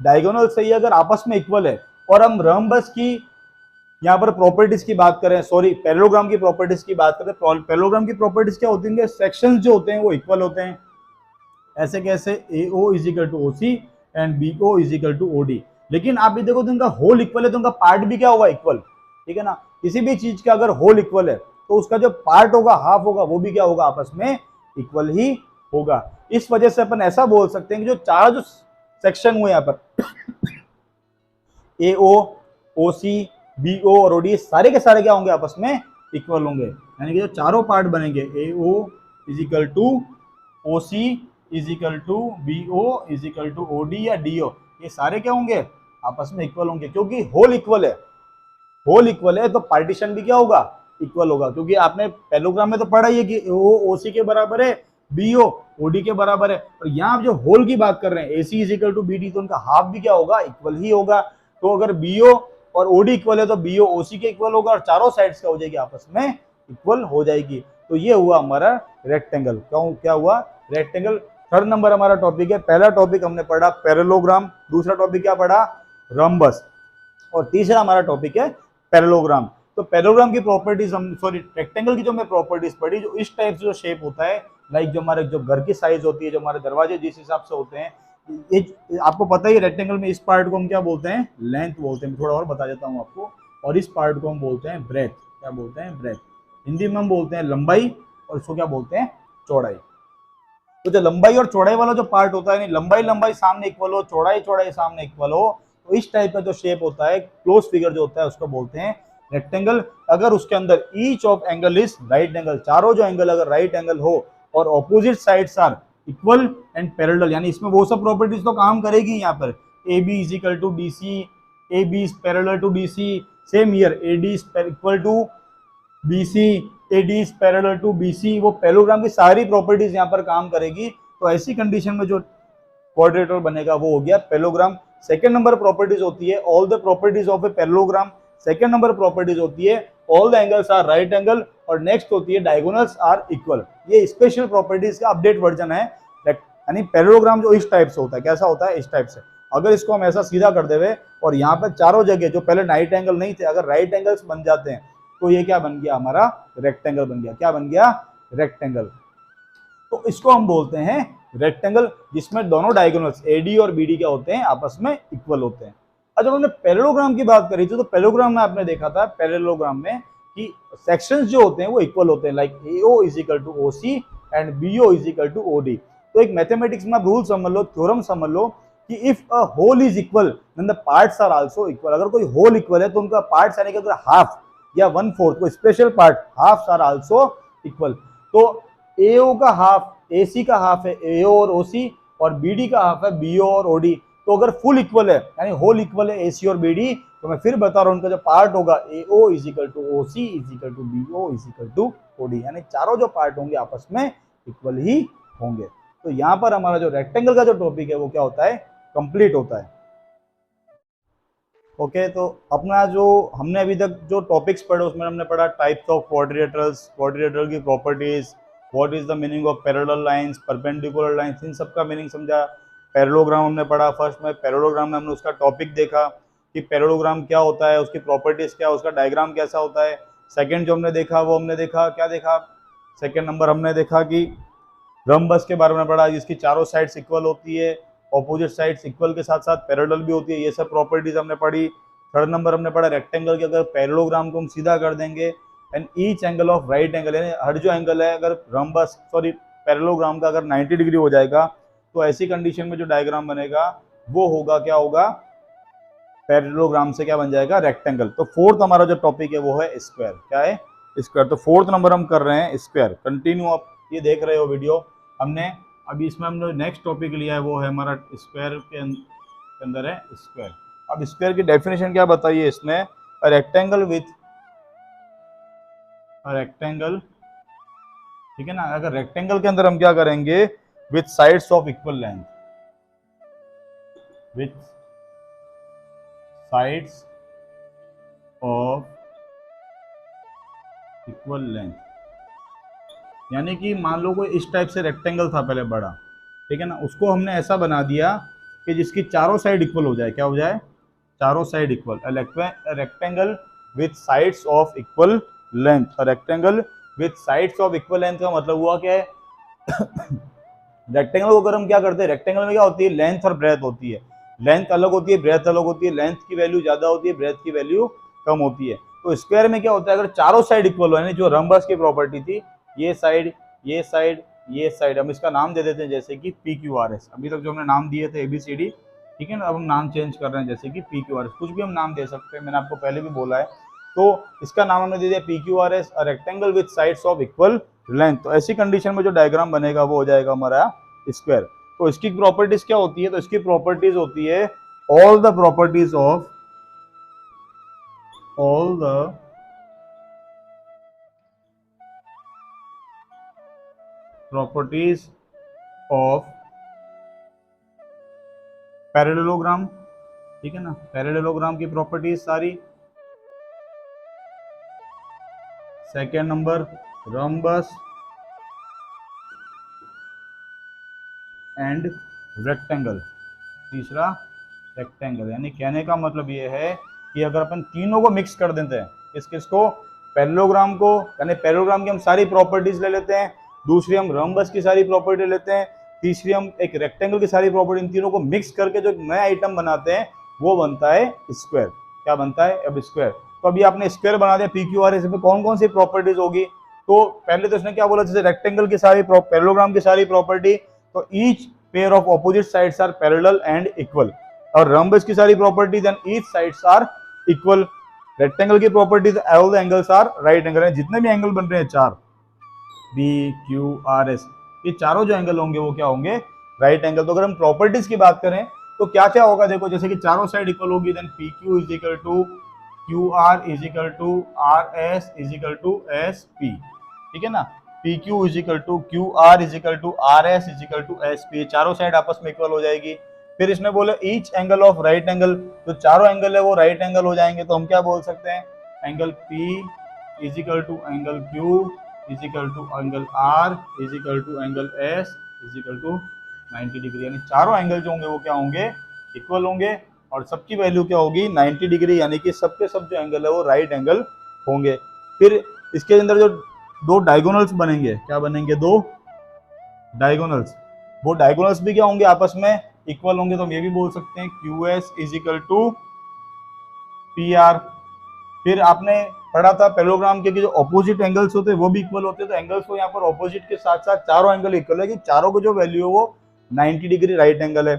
डायगोनल सही अगर आपस में इक्वल है, और हम रम्बस की यहाँ पर प्रॉपर्टीज की बात करें, सॉरी पैरेललोग्राम की प्रॉपर्टीज की बात करें, पैरेललोग्राम की प्रॉपर्टीज क्या होती है? सेक्शंस जो होते हैं वो इक्वल होते हैं। ऐसे कैसे? AO is equal to OC and BO is equal to OD। लेकिन आप ये देखो तो उनका होल इक्वल है तो उनका पार्ट भी क्या होगा? इक्वल, ठीक है ना। किसी भी चीज का अगर होल इक्वल है तो उसका जो पार्ट होगा, हाफ होगा, वो भी क्या होगा? आपस में इक्वल ही होगा। इस वजह से अपन ऐसा बोल सकते हैं कि जो चार जो सेक्शन हुए यहाँ पर AO, OC, BO और OD, सारे के सारे क्या होंगे? आपस में इक्वल होंगे। यानी कि जो चारों पार्ट बनेंगे AO is equal to OC is equal to BO is equal to OD या DO, ये सारे क्या होंगे? आपस में इक्वल होंगे, क्योंकि होल इक्वल है। होल इक्वल है तो पार्टीशन भी क्या होगा? इक्वल होगा। क्योंकि आपने पैरेललोग्राम में तो पढ़ा ही है कि AO OC के बराबर है, BO OD के बराबर है। और यहाँ जो होल की बात कर रहे हैं AC is equal to BD, तो उनका हाफ भी क्या होगा? इक्वल ही होगा। तो अगर BO और ओडी इक्वल है तो बीओ ओसी के इक्वल होगा और चारों साइड्स क्या हो जाएगी आपस में इक्वल हो जाएगी। तो ये हुआ हमारा रेक्टेंगल। क्या हुआ रेक्टेंगल। थर्ड नंबर हमारा टॉपिक है। पहला टॉपिक हमने पढ़ा पैरेललोग्राम, दूसरा टॉपिक क्या पढ़ा रम्बस, और तीसरा हमारा टॉपिक है पैरेललोग्राम। तो पैरेललोग्राम की प्रॉपर्टीज हम सॉरी रेक्टेंगल की जो मैं प्रॉपर्टीज पढ़ी, जो इस टाइप से जो शेप होता है, लाइक जो हमारे जो घर की साइज होती है, जो हमारे दरवाजे जिस हिसाब से होते हैं, ये आपको पता ही रेक्टेंगल में इस पार्ट को हम क्या बोलते हैं लेंथ बोलते हैं। थोड़ा और बता देता हूँ आपको। और इस पार्ट को हम बोलते हैं ब्रेथ। क्या बोलते हैं ब्रेथ। हिंदी में हम बोलते हैं लंबाई और इसको क्या बोलते हैं चौड़ाई। तो जो लंबाई और चौड़ाई वाला जो पार्ट होता है, लंबाई लंबाई सामने इक्वल हो, चौड़ाई चौड़ाई सामने इक्वल हो, तो इस टाइप का जो शेप होता है क्लोज फिगर जो होता है उसको बोलते हैं रेक्टेंगल। अगर उसके अंदर each of angle is right angle, चारों जो एंगल अगर राइट एंगल हो और opposite sides are equal and parallel, यानी इसमें वो सब प्रॉपर्टीज तो काम करेगी। यहाँ पर A B is equal to D C, A B is parallel to D C, same here A D is equal to B C, AD is parallel to BC, वो पैरेललोग्राम की सारी प्रॉपर्टीज यहाँ पर काम करेगी। तो ऐसी कंडीशन में जो क्वाड्रिलेटरल बनेगा वो हो गया पैरेललोग्राम। सेकंड नंबर प्रॉपर्टीज होती है all the properties of a parallelogram. Second नंबर प्रॉपर्टीज होती है all the angles are right angle, और नेक्स्ट होती है डायगोनल्स आर इक्वल। ये स्पेशल प्रॉपर्टीज का अपडेट वर्जन है। यानी पैरेललोग्राम जो इस टाइप से होता है, कैसा होता है इस टाइप से। अगर इसको हम ऐसा सीधा कर देवे और यहाँ पर चारों जगह जो पहले राइट एंगल नहीं थे अगर राइट एंगल्स बन जाते हैं, तो ये क्या बन गया हमारा रेक्टेंगल बन गया। क्या बन गया रेक्टेंगल। तो इसको हम बोलते हैं रेक्टेंगल जिसमें दोनों डायगोनल्स एडी और बीडी क्या होते हैं आपस में इक्वल होते हैं। अब जब हमने पैरेललोग्राम की बात करी थी तो पैरेललोग्राम में आपने देखा था पैरेललोग्राम में कि सेक्शंस जो होते हैं वो इक्वल होते हैं, like AO is equal to OC and BO is equal to OD. तो एक मैथमेटिक्स में रूल समझ लो, थ्योरम समझ लो कि if a whole is equal then the parts are also equal. अगर कोई होल इक्वल है तो उनका पार्ट्स यानी कि अगर हाफ या 1/4 को special part half are also equal. तो एओ का हाफ एसी का हाफ है एओ और ओसी, और बीडी का हाफ है बीओ और ओडी। तो अगर फुल इक्वल है यानी होल इक्वल है एसी और बीडी, तो मैं फिर बता रहा हूं उनका जो पार्ट होगा AO is equal to OC is equal to BO is equal to OD, यानी चारों जो पार्ट होंगे आपस में इक्वल ही होंगे। तो यहाँ पर हमारा जो रेक्टेंगल का जो टॉपिक है वो क्या होता है कंप्लीट होता है। ओके तो अपना जो हमने अभी तक जो टॉपिक्स पढ़े उसमें हमने पढ़ा टाइप्स ऑफ क्वाड्रिलेटरल्स, क्वाड्रिलेटरल की properties, what is the meaning of parallel lines, perpendicular lines, इन सब का मीनिंग समझा। पैरेललोग्राम हमने पढ़ा फर्स्ट में। पैरेललोग्राम में हमने उसका टॉपिक देखा कि पैरेललोग्राम क्या होता है, उसकी प्रॉपर्टीज क्या है, उसका डायग्राम कैसा होता है। सेकेंड जो हमने देखा वो हमने देखा क्या देखा, सेकेंड नंबर हमने देखा कि रम्बस के बारे में पढ़ा जिसकी चारों साइड्स इक्वल होती है, ऑपोजिट साइड्स इक्वल के साथ साथ पैरेलल भी होती है, ये सब प्रॉपर्टीज हमने पढ़ी। थर्ड नंबर हमने पढ़ा रेक्टेंगल के अगर पैरेललोग्राम को हम सीधा कर देंगे and each angle of right angle, यानी हर जो एंगल है अगर रम्बस सॉरी पैरेललोग्राम का अगर 90 डिग्री हो जाएगा तो ऐसी कंडीशन में जो डायग्राम बनेगा वो होगा क्या होगा पैरेललोग्राम से क्या बन जाएगा रेक्टेंगल। तो फोर्थ हमारा जो टॉपिक है वो है स्क्वायर। क्या है स्क्वायर। तो फोर्थ नंबर हम कर रहे हैं स्क्वायर। कंटिन्यू आप ये देख रहे हो वीडियो। हमने अभी इसमें हमने नेक्स्ट टॉपिक लिया है वो है हमारा स्क्वायर के अंदर है स्क्वायर। अब स्क्वायर की डेफिनेशन क्या बताइए इसमें, रेक्टेंगल विथ रेक्टेंगल, ठीक है ना। अगर रेक्टेंगल के अंदर हम क्या करेंगे with sides of equal length, with sides of equal length, यानी कि मान लो कोई इस टाइप से रेक्टेंगल था पहले बड़ा, ठीक है ना, उसको हमने ऐसा बना दिया कि जिसकी चारों साइड इक्वल हो जाए। क्या हो जाए चारों side equal. Rectangle with sides of equal length. Rectangle with sides of equal length का मतलब हुआ क्या है रेक्टेंगल को अगर हम क्या करते हैं, रेक्टेंगल में क्या होती है लेंथ और ब्रेथ होती है। लेंथ अलग होती है ब्रेथ अलग होती है, लेंथ की वैल्यू ज्यादा होती है ब्रेथ की वैल्यू कम होती है। तो स्क्वायर में क्या होता है अगर चारों साइड इक्वल हो, यानी जो रम्बस की प्रॉपर्टी थी ये साइड ये साइड ये साइड, हम इसका नाम दे देते हैं जैसे कि पी क्यू आर एस। अभी तक जो हमने नाम दिए थे एबीसीडी, ठीक है ना, अब हम नाम चेंज कर रहे हैं जैसे कि पी क्यू आर एस। कुछ भी हम नाम दे सकते हैं, मैंने आपको पहले भी बोला है। तो इसका नाम हमने दे दिया P Q R S, rectangle with sides of equal length. तो ऐसी कंडीशन में जो डायग्राम बनेगा वो हो जाएगा हमारा स्क्वायर। तो इसकी प्रॉपर्टीज क्या होती है, तो इसकी प्रॉपर्टीज होती है all the properties of all the properties of parallelogram ठीक है ना। पैरेललोग्राम की प्रॉपर्टीज सारी। Second number rhombus and rectangle. तीसरा रेक्टेंगल। यानी कहने का मतलब ये है कि अगर अपन तीनों को मिक्स कर देते हैं, किस किस को, पैरेललोग्राम को, यानी पैरेललोग्राम की हम सारी प्रॉपर्टीज ले लेते हैं, दूसरी हम रम्बस की सारी प्रॉपर्टी लेते हैं, तीसरी हम एक रेक्टेंगल की सारी प्रॉपर्टी, इन तीनों को मिक्स करके जो एक नया आइटम बनाते हैं वो बनता है स्क्वायर। क्या बनता है? अब स्क्वायर। तो अभी आपने स्क्वायर बना दिया PQR, इसमें कौन कौन सी प्रॉपर्टीज होगी? तो पहले तो इसने क्या बोला, जैसे रेक्टेंगल की सारी पैरेललोग्राम की सारी प्रॉपर्टी, तो each pair of opposite sides are parallel and equal. और रम्बस की सारी property, then each sides are equal. Rectangle की properties, all the angles are right angle, जितने भी एंगल बन रहे हैं चार, BQRS, ये चारों जो एंगल होंगे वो क्या होंगे? Right angle. तो अगर हम प्रॉपर्टीज की बात करें तो क्या क्या होगा, देखो, जैसे कि चारों साइड इक्वल होगी, then PQ is equal to QR is equal to RS is equal to SP। ठीक है ना। PQ is equal to QR is equal to RS is equal to SP, चारों साइड आपस में इक्वल हो जाएगी। फिर इसने बोले each angle of right angle, जो चारों एंगल है वो राइट एंगल हो जाएंगे, तो हम क्या बोल सकते हैं? Angle P is equal to angle Q is equal to angle R is equal to angle S is equal to 90 degree. यानी चारों एंगल जो होंगे वो क्या होंगे? इक्वल होंगे, और सबकी वैल्यू क्या होगी? 90 डिग्री, यानी कि सबके सब जो एंगल है वो राइट एंगल होंगे। फिर इसके अंदर जो दो डायगोनल्स बनेंगे, क्या बनेंगे? दो डायगोनल्स। वो डायगोनल्स भी क्या होंगे? आपस में इक्वल होंगे। तो हम ये भी बोल सकते हैं QS is equal to PR। फिर आपने पढ़ा था पैरेललोग्राम के कि जो ऑपोजिट एंगल्स होते हैं वो भी इक्वल होते हैं, तो एंगल्स को यहाँ पर ऑपोजिट के साथ साथ चारों एंगल इक्वल है, कि चारों को जो वैल्यू है वो 90 डिग्री राइट एंगल है।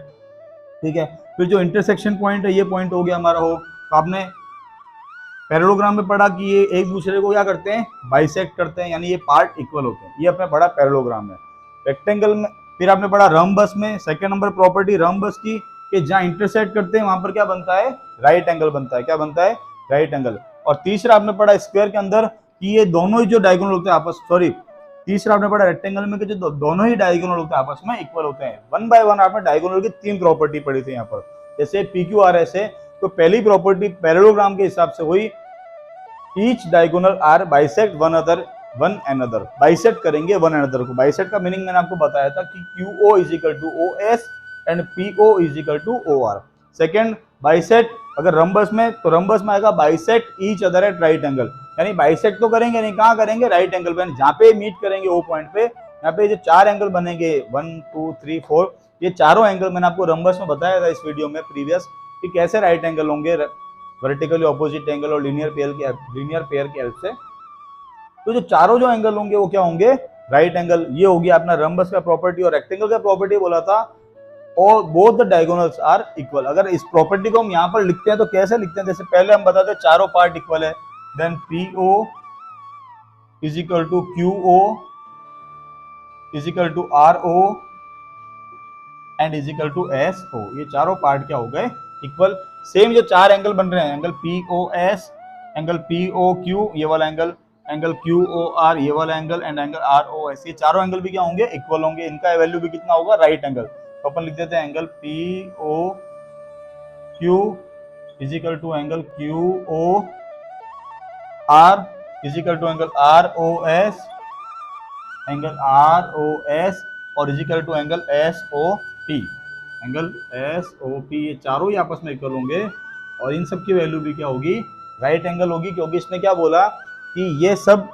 ठीक है। फिर जो इंटरसेक्शन पॉइंट है, ये पॉइंट हो गया हमारा हो। तो आपने पैरेललोग्राम में पढ़ा कि ये एक दूसरे को क्या करते हैं? बाइसेक्ट करते हैं, यानी ये पार्ट इक्वल होते हैं। ये आपने पढ़ा पैरेललोग्राम में। रेक्टेंगल में फिर आपने पढ़ा रम्बस में, सेकंड नंबर प्रॉपर्टी रम्बस की, कि जहां इंटरसेक्ट करते हैं वहां पर क्या बनता है? राइट एंगल बनता है। क्या बनता है? Right angle. और तीसरा आपने पढ़ा स्क्वायर के अंदर कि ये दोनों ही जो डायगोनल होते हैं आपस, सॉरी, तीसरा आपने पढ़ा रेक्टेंगल में कि जो दोनों ही डायगोनल होते हैं आपस में इक्वल होते हैं। वन बाय वन आपने डायगोनल की तीन प्रॉपर्टी पढ़ी थी यहाँ पर। जैसे PQRS है, तो पहली प्रॉपर्टी पैरेललोग्राम के हिसाब से हुई, each diagonal are bisect one another. Bisect करेंगे वन अनदर को। बाइसेक्ट का मीनिंग मैंने आपको बताया था कि QO is equal to OS and PO is equal to OR। Second, bisect अगर रम्बस में, तो रम्बस में आएगा bisect each other at right angle, यानी बाइसेक्ट तो करेंगे नहीं, कहाँ करेंगे? राइट एंगल पे। जहाँ पे मीट करेंगे वो पॉइंट पे, यहाँ पे जो चार एंगल बनेंगे 1 2 3 4, ये चारों एंगल मैंने आपको रम्बस में बताया था इस वीडियो में प्रीवियस, कि कैसे राइट एंगल होंगे वर्टिकली ऑपोजिट एंगल और लीनियर पेयर की हेल्प से। तो जो चारों जो एंगल होंगे वो क्या होंगे? Right angle. ये हो गया अपना रम्बस का प्रॉपर्टी। और रेक्टेंगल का प्रॉपर्टी बोला था, और both the diagonals are equal. अगर इस प्रॉपर्टी को हम यहाँ पर लिखते हैं तो कैसे लिखते हैं? जैसे पहले हम बताते हैं चारों पार्ट इक्वल है, then PO is equal to QO is equal to RO and is equal to SO। ये चारों पार्ट क्या हो गए? इक्वल। सेम जो चार एंगल बन रहे हैं, एंगल POS, एंगल POQ ये वाला एंगल, एंगल QOR ये वाला एंगल, एंड एंगल ROS, ये चारों एंगल भी क्या होंगे? इक्वल होंगे। इनका वैल्यू भी कितना होगा? Right angle. तो अपन लिख देते हैं angle POQ is equal to angle QOR is equal to angle ROS, angle ROS और is equal to angle SOP, angle SOP। ये चारों ही आपस में इक्वल होंगे, और इन सब की वैल्यू भी क्या होगी? राइट एंगल होगी, क्योंकि इसने क्या बोला कि ये सब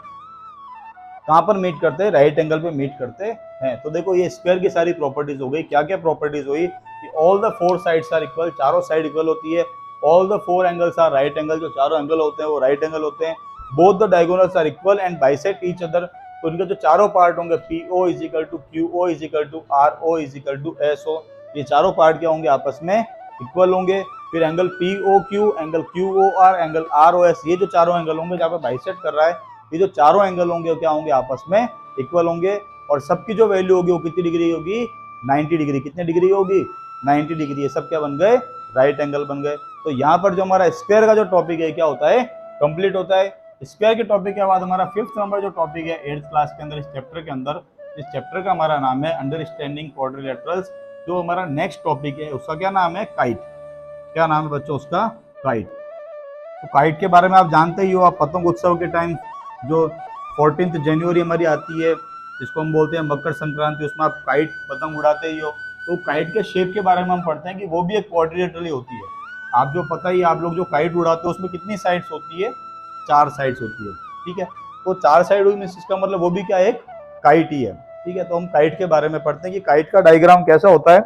कहां पर मीट करते हैं? राइट एंगल पे मीट करते हैं। तो देखो ये स्क्वायर की सारी प्रॉपर्टीज हो गई। क्या क्या प्रॉपर्टीज हुई? कि all the four sides are equal, चारों साइड इक्वल होती है। All the four angles are right angle, जो चारों एंगल होते हैं वो राइट एंगल होते हैं। Both the diagonals are equal and bisect each other. तो इनके जो चारों पार्ट होंगे, PO is equal to QO is equal to RO is equal to SO, ये चारों पार्ट क्या होंगे? आपस में इक्वल होंगे। फिर angle POQ, angle QOR, angle ROS, ये जो चारों एंगल होंगे जहाँ पे बाइसेक्ट कर रहा है, ये जो चारों एंगल होंगे क्या होंगे? आपस में इक्वल होंगे। और सबकी जो वैल्यू होगी वो कितनी डिग्री होगी? 90 डिग्री। कितनी डिग्री होगी? 90 डिग्री। ये सब क्या बन गए? राइट एंगल बन गए। तो यहाँ पर जो हमारा स्क्वायर का जो टॉपिक है क्या होता है? कंप्लीट होता है। स्क्वायर के टॉपिक के बाद हमारा 5th नंबर जो टॉपिक है 8th क्लास के अंदर, इस चैप्टर के अंदर, इस चैप्टर का हमारा नाम है अंडरस्टैंडिंग क्वाड्रिलेटरल्स। जो हमारा नेक्स्ट टॉपिक है उसका क्या नाम है? काइट। क्या नाम है बच्चों उसका? काइट। तो काइट के बारे में आप जानते ही हो, आप पतंग उत्सव के टाइम जो 14 जनवरी हमारी आती है, जिसको हम बोलते हैं मकर संक्रांति, उसमें आप काइट पतंग उड़ाते ही हो। तो काइट के शेप के बारे में हम पढ़ते हैं कि वो भी एक क्वाड्रिलेटरल होती है। आप जो पता ही, आप लोग जो काइट उड़ाते हो उसमें कितनी साइड्स होती है? 4 साइड्स होती है, ठीक है। तो 4 साइड हुई मीन्स इसका मतलब वो भी क्या है? एक काइट ही है, ठीक है। तो हम काइट के बारे में पढ़ते हैं कि काइट का डायग्राम कैसा होता है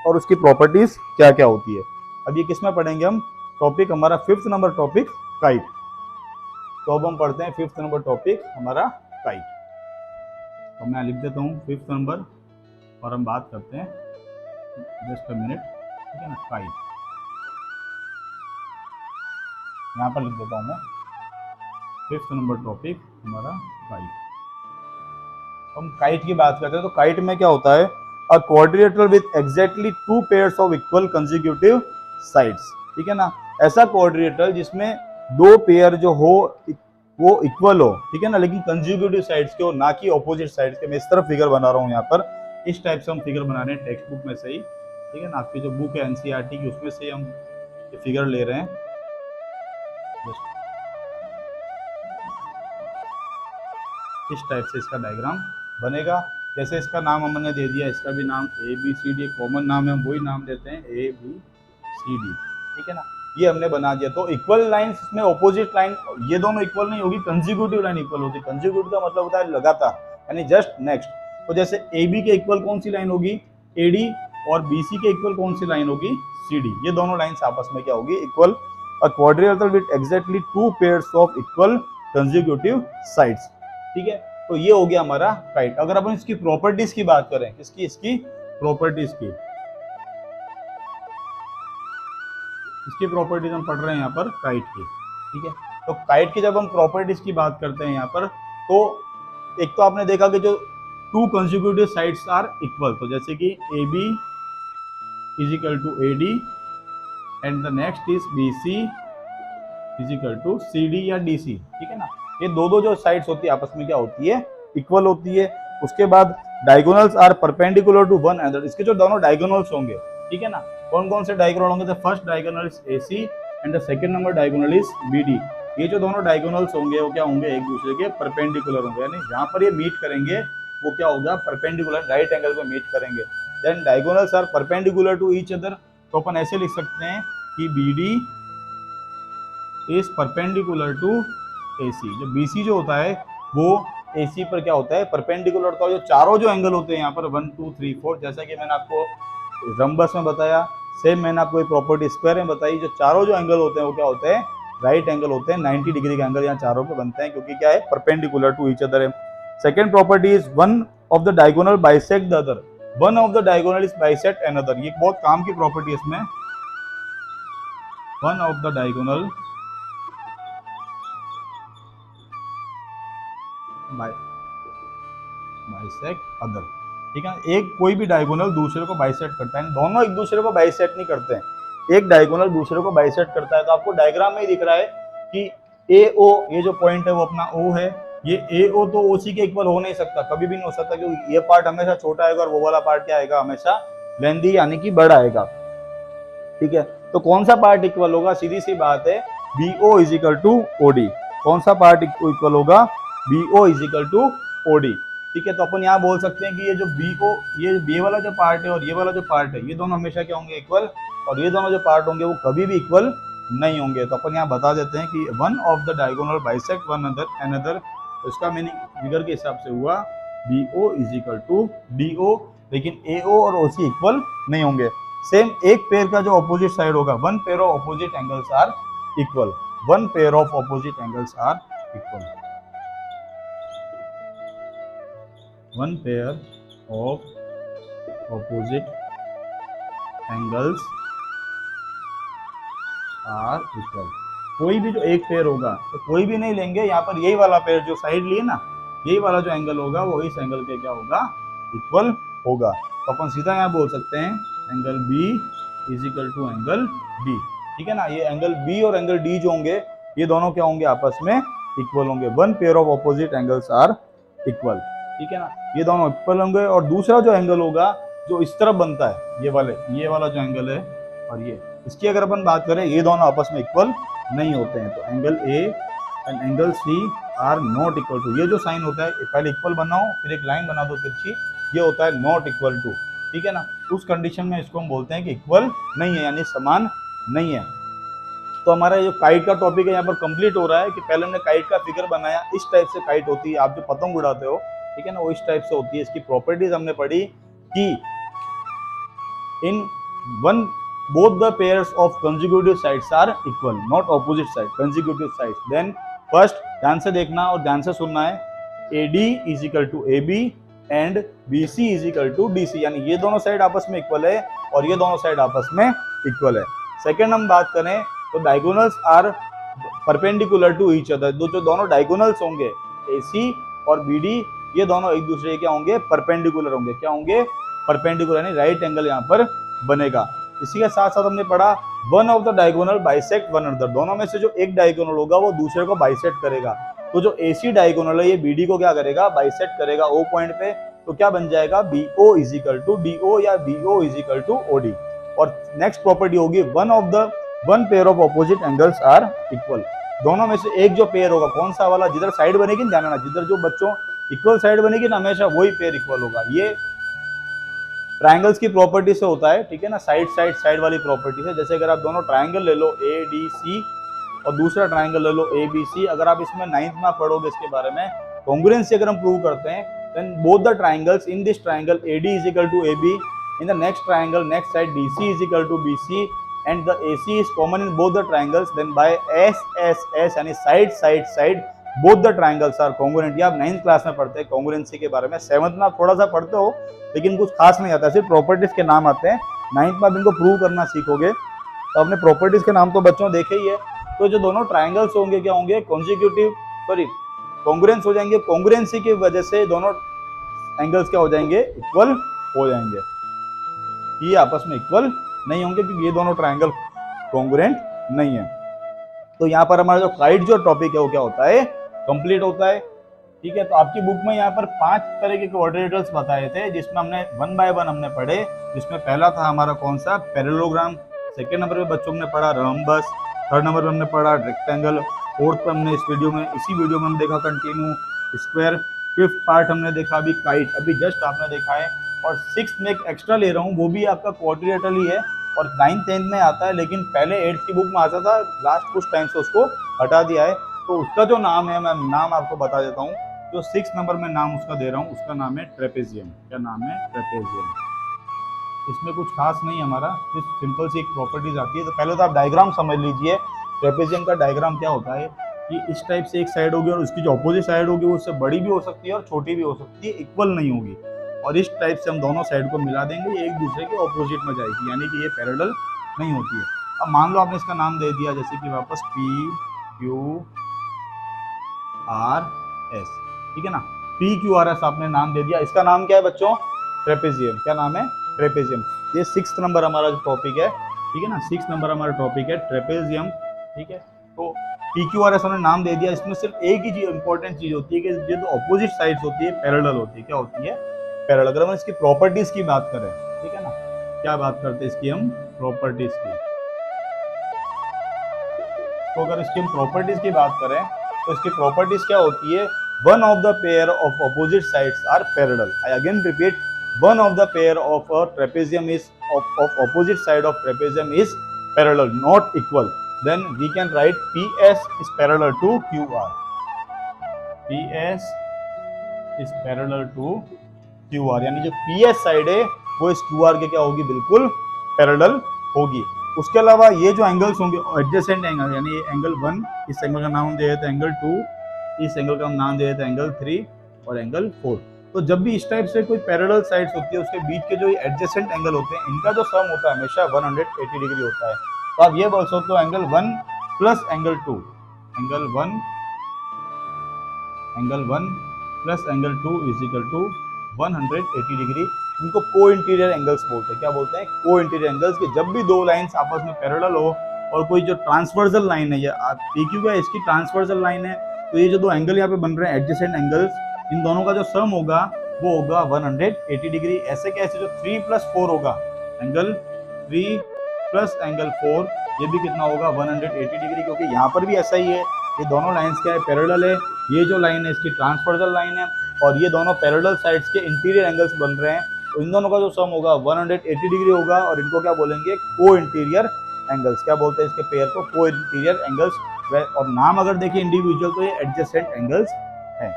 और उसकी प्रॉपर्टीज क्या क्या होती है। अब ये किसमें पढ़ेंगे हम? टॉपिक हमारा 5th नंबर टॉपिक काइट। तो अब हम पढ़ते हैं 5th नंबर टॉपिक हमारा काइट। तो मैं लिख देता हूँ 5th नंबर और हम बात करते हैं, जस्ट अ मिनट, ठीक है ना। काइट यहाँ पर लिख देता हूँ मैं, 5th नंबर टॉपिक हमारा काइट। हम काइट की बात करते हैं तो काइट में क्या होता है? A quadrilateral with exactly 2 pairs of equal consecutive sides, ठीक है ना। ऐसा क्वाड्रिलेटरल जिसमें 2 पेयर जो हो वो इक्वल हो, ठीक है ना, लेकिन कंसेक्यूटिव साइड्स के हो, ना कि ऑपोजिट साइड्स के। मैं इस तरफ फिगर बना रहा हूँ यहाँ पर, इस टाइप से हम फिगर बना रहे हैं टेक्स्ट बुक में से ही, ठीक है ना। आपकी जो बुक है एनसीईआरटी की उसमें से हम ये फिगर ले रहे हैं। इस टाइप से इसका डायग्राम बनेगा। जैसे इसका नाम हमने दे दिया, इसका भी नाम ABCD कॉमन नाम है, हम वही नाम देते हैं ABCD, ठीक है ना। ये हमने बना दिया। तो इक्वल लाइंस में ऑपोजिट लाइन, ये दोनों इक्वल नहीं होगी, कंसेक्यूटिव लाइन इक्वल होती है। कंसेक्यूटिव का मतलब होता है लगातार, यानी जस्ट नेक्स्ट। तो जैसे AB के इक्वल कौन सी लाइन होगी? AD, और BC के इक्वल कौन सी लाइन होगी? CD। ये दोनों लाइंस आपस में क्या होगी? Equal. A quadrilateral with exactly 2 pairs of equal consecutive sides, ठीक है। तो ये हो गया हमारा काइट। अगर अपन इसकी प्रॉपर्टीज की बात करें, किसकी? इसकी प्रॉपर्टीज की। इसकी प्रॉपर्टीज हम पढ़ रहे हैं यहाँ पर काइट की, ठीक है। तो काइट की जब हम प्रॉपर्टीज की बात करते हैं यहाँ पर, तो एक तो आपने देखा कि जो 2 कंसेक्यूटिव साइड्स आर इक्वल, तो जैसे कि AB is equal to AD and the next is BC is equal to CD या DC, ठीक है ना। ये दो जो साइड्स होती है आपस में क्या होती है? इक्वल होती है। उसके बाद diagonals are perpendicular to one another. इसके जो दोनों डायगोनल्स होंगे, ठीक है ना, कौन कौन से डायगोनल होंगे? The first diagonal is AC and the second number diagonal is BD। ये जो दोनों डायगोनल्स होंगे वो क्या होंगे? एक दूसरे के परपेंडिकुलर होंगे, यानी जहां पर ये मीट करेंगे वो क्या होगा? परपेंडिकुलर, राइट एंगल पे मीट करेंगे। Then diagonals are perpendicular to each other. तो अपन ऐसे लिख सकते हैं कि BD is perpendicular to AC। जो BC जो होता है वो AC पर क्या होता है? परपेंडिकुलर होता है। जो चारों जो एंगल होते हैं यहाँ पर 1 2 3 4, जैसा कि मैंने आपको रंबस में बताया, सेम मैंने आपको एक प्रॉपर्टी स्क्वायर में बताई। जो चारों जो एंगल होते हैं वो क्या होते हैं? राइट एंगल होते हैं। 90 डिग्री का एंगल यहाँ चारों पे बनते हैं, क्योंकि क्या है? परपेंडिकुलर टू ईच अदर है। Second property is one of the diagonal bisect the other. One of the diagonal is bisect another. ये बहुत काम की प्रॉपर्टी है इसमें। One of the diagonal bisect other, ठीक है। एक कोई भी डायगोनल दूसरे को बाइसेक्ट करता है, दोनों एक दूसरे को बाइसेक्ट नहीं करते हैं, एक डायगोनल दूसरे को बाइसेक्ट करता है। तो आपको डायग्राम में ही दिख रहा है कि AO, ये जो पॉइंट है वो अपना O है। ये AO तो OC के इक्वल हो नहीं सकता, कभी भी नहीं हो सकता, क्योंकि ये पार्ट हमेशा छोटा आएगा और वो वाला पार्ट क्या आएगा? हमेशा लेंथी यानी कि बड़ा आएगा, ठीक है। तो कौन सा पार्ट इक्वल होगा? सीधी सी बात है, BO is equal to OD। कौन सा पार्ट इक्वल होगा? BO is equal to OD, ठीक है। तो अपन यहाँ बोल सकते हैं कि ये जो BO, ये वाला जो पार्ट है और ये वाला जो पार्ट है, ये दोनों हमेशा क्या होंगे? इक्वल। और ये दोनों जो पार्ट होंगे वो कभी भी इक्वल नहीं होंगे। तो अपन यहाँ बता देते हैं कि one of the diagonal bisect one another. तो इसका मीनिंग फिगर के हिसाब से हुआ BO is equal to DO, लेकिन AO और OC इक्वल नहीं होंगे। सेम एक पेयर का जो ऑपोजिट साइड होगा, one pair of opposite angles are equal. One pair of opposite angles are equal. One pair of opposite angles are equal. कोई भी जो एक पेयर होगा, तो कोई भी नहीं लेंगे यहाँ पर, यही वाला पेयर जो साइड लिए ना, यही वाला जो एंगल होगा वो इस एंगल के क्या होगा? इक्वल होगा। तो अपन सीधा यहाँ बोल सकते हैं angle B is equal to angle D, ठीक है ना। ये एंगल B और एंगल D जो होंगे, ये दोनों क्या होंगे? आपस में इक्वल होंगे। One pair of opposite angles are equal, ठीक है ना। ये दोनों इक्वल होंगे। और दूसरा जो एंगल होगा जो इस तरफ बनता है, ये वाला जो एंगल है और ये, इसकी अगर अपन बात करें, ये दोनों आपस में इक्वल नहीं होते हैं, तो angle A and angle C are not equal to, ये जो साइन होता है पहले इक्वल बनाओ फिर एक लाइन बना दो तिरछी, ये होता है नॉट इक्वल टू, ठीक है ना। उस कंडीशन में इसको हम बोलते हैं कि इक्वल नहीं है, यानी समान नहीं है। तो हमारा जो काइट का टॉपिक है यहाँ पर कंप्लीट हो रहा है कि पहले हमने काइट का फिगर बनाया, इस टाइप से काइट होती है, आप जो पतंग उड़ाते हो, ठीक है ना, वो इस टाइप से होती है। इसकी प्रॉपर्टीज हमने पढ़ी कि in one both the pairs of consecutive sides are equal, not opposite side, consecutive sides. Then first ध्यान से देखना और ध्यान से सुनना है, AD is equal to AB and BC is equal to DC, यानी ये दोनों साइड आपस में इक्वल है और ये दोनों साइड आपस में इक्वल है। सेकेंड हम बात करें तो diagonals are perpendicular to each other, जो दोनों डायगोनल्स होंगे AC और BD, ये दोनों एक दूसरे के क्या होंगे, परपेंडिकुलर होंगे। क्या होंगे, परपेंडिकुलर, यानी राइट एंगल यहाँ पर बनेगा। इसी के साथ साथ हमने पढ़ा one of the diagonal bisect one another, दोनों में से जो एक डायगोनल होगा वो दूसरे को बाइसेक्ट करेगा। तो जो AC डायगोनल है ये BD को क्या करेगा, बाइसेक्ट करेगा O पॉइंट पे, तो क्या बन जाएगा, BO is equal to DO या BO is equal to OD। और नेक्स्ट प्रॉपर्टी होगी one pair of opposite angles are equal, दोनों में से एक जो पेयर होगा, कौन सा वाला, जिधर साइड बनेगी ध्यान रखना, जिधर जो बच्चों इक्वल साइड बनेगी ना, हमेशा वही पेयर इक्वल होगा। ये ट्रायंगल्स की प्रॉपर्टी से होता है, ठीक है ना, साइड वाली प्रॉपर्टी से। जैसे अगर आप दोनों ट्रायंगल ले लो ADC और दूसरा ट्रायंगल ले लो ABC, अगर आप इसमें 9th में पढ़ोगे इसके बारे में, कॉन्ग्रुएंसी अगर हम प्रूव करते हैं, then both the triangles in this triangle AD is equal to AB, in the next triangle next side DC is equal to BC and the AC is common in both the triangles, then by SSS यानी side both the triangles are congruent. ये आप 9th class में पढ़ते हैं congruency के बारे में, 7th में आप थोड़ा सा पढ़ते हो लेकिन कुछ खास नहीं आता, सिर्फ प्रॉपर्टीज के नाम आते हैं। 9th में आप इनको प्रूव करना सीखोगे। तो आपने प्रॉपर्टीज के नाम तो बच्चों देखे ही है। तो जो दोनों ट्रायंगल्स होंगे क्या होंगे, कॉन्ग्रुएंस हो जाएंगे। कॉन्ग्रुएंसी की वजह से दोनों एंगल्स क्या हो जाएंगे, इक्वल हो जाएंगे। ये आपस में इक्वल नहीं होंगे क्योंकि ये दोनों ट्रायंगल कॉन्ग्रुएंट नहीं है। तो यहाँ पर हमारा जो काइट जो टॉपिक है वो क्या होता है, कंप्लीट होता है, ठीक है। तो आपकी बुक में यहाँ पर 5 तरह के क्वाड्रिलेटरल्स बताए थे, जिसमें हमने 1 बाय 1 हमने पढ़े। जिसमें पहला था हमारा कौन सा, पैरेललोग्राम। सेकंड नंबर पे बच्चों ने पढ़ा रम्बस। थर्ड नंबर पे हमने पढ़ा रेक्टेंगल। फोर्थ पे हमने इसी वीडियो में हम देखा कंटिन्यू स्क्वायर। फिफ्थ पार्ट हमने देखा अभी काइट, अभी जस्ट आपने देखा है। और 6th में एक एक्स्ट्रा ले रहा हूँ, वो भी आपका क्वाड्रिलेटरल ही है और 9th 10th में आता है, लेकिन पहले 8th की बुक में आता था, लास्ट कुछ टाइम से उसको हटा दिया है। तो उसका जो नाम है, मैं नाम आपको बता देता हूँ। जो 6th नंबर में नाम उसका दे रहा हूँ, उसका नाम है ट्रेपेजियम। क्या नाम है, ट्रेपेजियम। इसमें कुछ खास नहीं हमारा, सिर्फ सिंपल सी एक प्रॉपर्टीज आती है। तो पहले तो आप डायग्राम समझ लीजिए। ट्रेपेजियम का डायग्राम क्या होता है कि इस टाइप से एक साइड होगी और उसकी जो अपोजिट साइड होगी वो उससे बड़ी भी हो सकती है और छोटी भी हो सकती है, इक्वल नहीं होगी। और इस टाइप से हम दोनों साइड को मिला देंगे, ये एक दूसरे के ऑपोजिट में जाएगी, यानी कि ये पैरेलल नहीं होती है। अब मान लो आपने इसका नाम दे दिया जैसे कि वापस PQRS, ठीक है ना, PQRS आपने नाम दे दिया। इसका नाम क्या है बच्चों, ट्रेपेजियम। क्या नाम है, ट्रेपेजियम। ये 6th नंबर हमारा जो टॉपिक है, ठीक है ना, 6th नंबर हमारा टॉपिक है ट्रेपेजियम, ठीक है। तो PQRS हमने नाम दे दिया। इसमें सिर्फ एक ही चीज इंपॉर्टेंट चीज होती है कि जो ऑपोजिट साइड्स होती है पैरेलल होती है। क्या होती है, पैरेलल। अगर हम इसकी प्रॉपर्टीज की बात करें, ठीक है ना, क्या बात करते हैं इसकी हम, प्रॉपर्टीज की। तो अगर इसकी हम प्रॉपर्टीज की बात करें तो इसकी प्रॉपर्टीज क्या होती है, one of the pair of opposite sides are parallel. I again repeat, one of the pair of a trapezium is of opposite side of trapezium is parallel, not equal. Then we can write PS is parallel to QR. PS is parallel to QR, यानी जो PS side है वो इस QR के क्या होगी, बिल्कुल parallel होगी। उसके अलावा ये जो एंगल्स होंगे एडजेसेंट एंगल, यानी ये एंगल 1, इस एंगल का नाम हम दे देते हैं एंगल 2, इस एंगल का हम नाम दे देते हैं एंगल 3 और एंगल 4। तो जब भी इस टाइप से कोई पैरेलल साइड्स होती है उसके बीच के जो एडजेसेंट एंगल होते हैं, इनका जो सम होता है हमेशा 180 डिग्री होता है। तो आप ये बोल सकते हो angle 1 plus angle 2, angle 1 plus angle 2 is equal to 180 degree. इनको को इंटीरियर एंगल्स बोलते हैं। क्या बोलते हैं, को इंटीरियर एंगल्स। के जब भी दो लाइंस आपस में पैरेलल हो और कोई जो ट्रांसवर्सल लाइन है, या PQ का इसकी ट्रांसवर्सल लाइन है, तो ये जो दो एंगल यहाँ पे बन रहे हैं एडजेसेंट एंगल्स, इन दोनों का जो सम होगा वो होगा 180 डिग्री। ऐसे कैसे, जो 3 + 4 होगा, एंगल 3 प्लस एंगल 4, ये भी कितना होगा 180 डिग्री, क्योंकि यहाँ पर भी ऐसा ही है, ये दोनों लाइंस क्या है, पैरेलल है। ये जो लाइन है इसकी ट्रांसवर्सल लाइन है, और ये दोनों पैरेलल साइड्स के इंटीरियर एंगल्स बन रहे हैं, तो इन दोनों का जो सम होगा 180 डिग्री होगा, और इनको क्या बोलेंगे, को इंटीरियर एंगल्स। क्या बोलते हैं इसके पेयर को, को इंटीरियर एंगल्स। और नाम अगर देखिए इंडिविजुअल, तो ये एडजेसेंट एंगल्स हैं।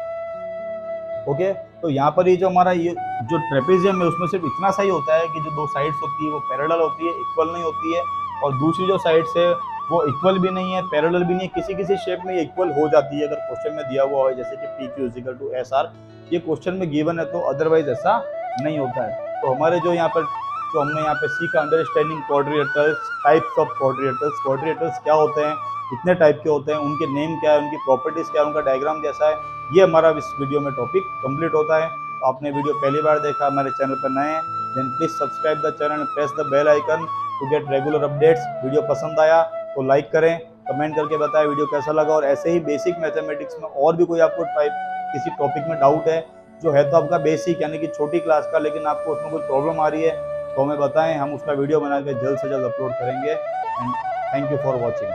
ओके, तो यहाँ पर ये जो हमारा ये जो ट्रेपेजियम है उसमें सिर्फ इतना सही होता है कि जो दो साइड्स होती है वो पैरेलल होती है, इक्वल नहीं होती है, और दूसरी जो साइड्स है वो इक्वल भी नहीं है, पैरेलल भी नहीं है, किसी किसी शेप में ये इक्वल हो जाती है अगर क्वेश्चन में दिया हुआ है, जैसे कि PQ=SR, ये क्वेश्चन में गिवन है, तो अदरवाइज ऐसा नहीं होता है। तो हमारे जो यहाँ पर जो हमने यहाँ पे सीखा, understanding quadrilaterals, types of quadrilaterals, quadrilaterals क्या होते हैं, कितने टाइप के होते हैं, उनके नेम क्या है, उनकी प्रॉपर्टीज क्या है, उनका डायग्राम कैसा है, ये हमारा इस वीडियो में टॉपिक कंप्लीट होता है। तो आपने वीडियो पहली बार देखा, हमारे चैनल पर नए हैं, then please subscribe the channel, press the bell icon to get regular updates. Video पसंद आया तो लाइक करें, कमेंट करके बताएं वीडियो कैसा लगा, और ऐसे ही बेसिक मैथमेटिक्स में और भी कोई आपको किसी टॉपिक में डाउट है, जो है तो आपका बेसिक यानी कि छोटी क्लास का, लेकिन आपको उसमें कोई प्रॉब्लम आ रही है, तो हमें बताएं, हम उसका वीडियो बना के जल्द से जल्द अपलोड करेंगे। And thank you for watching.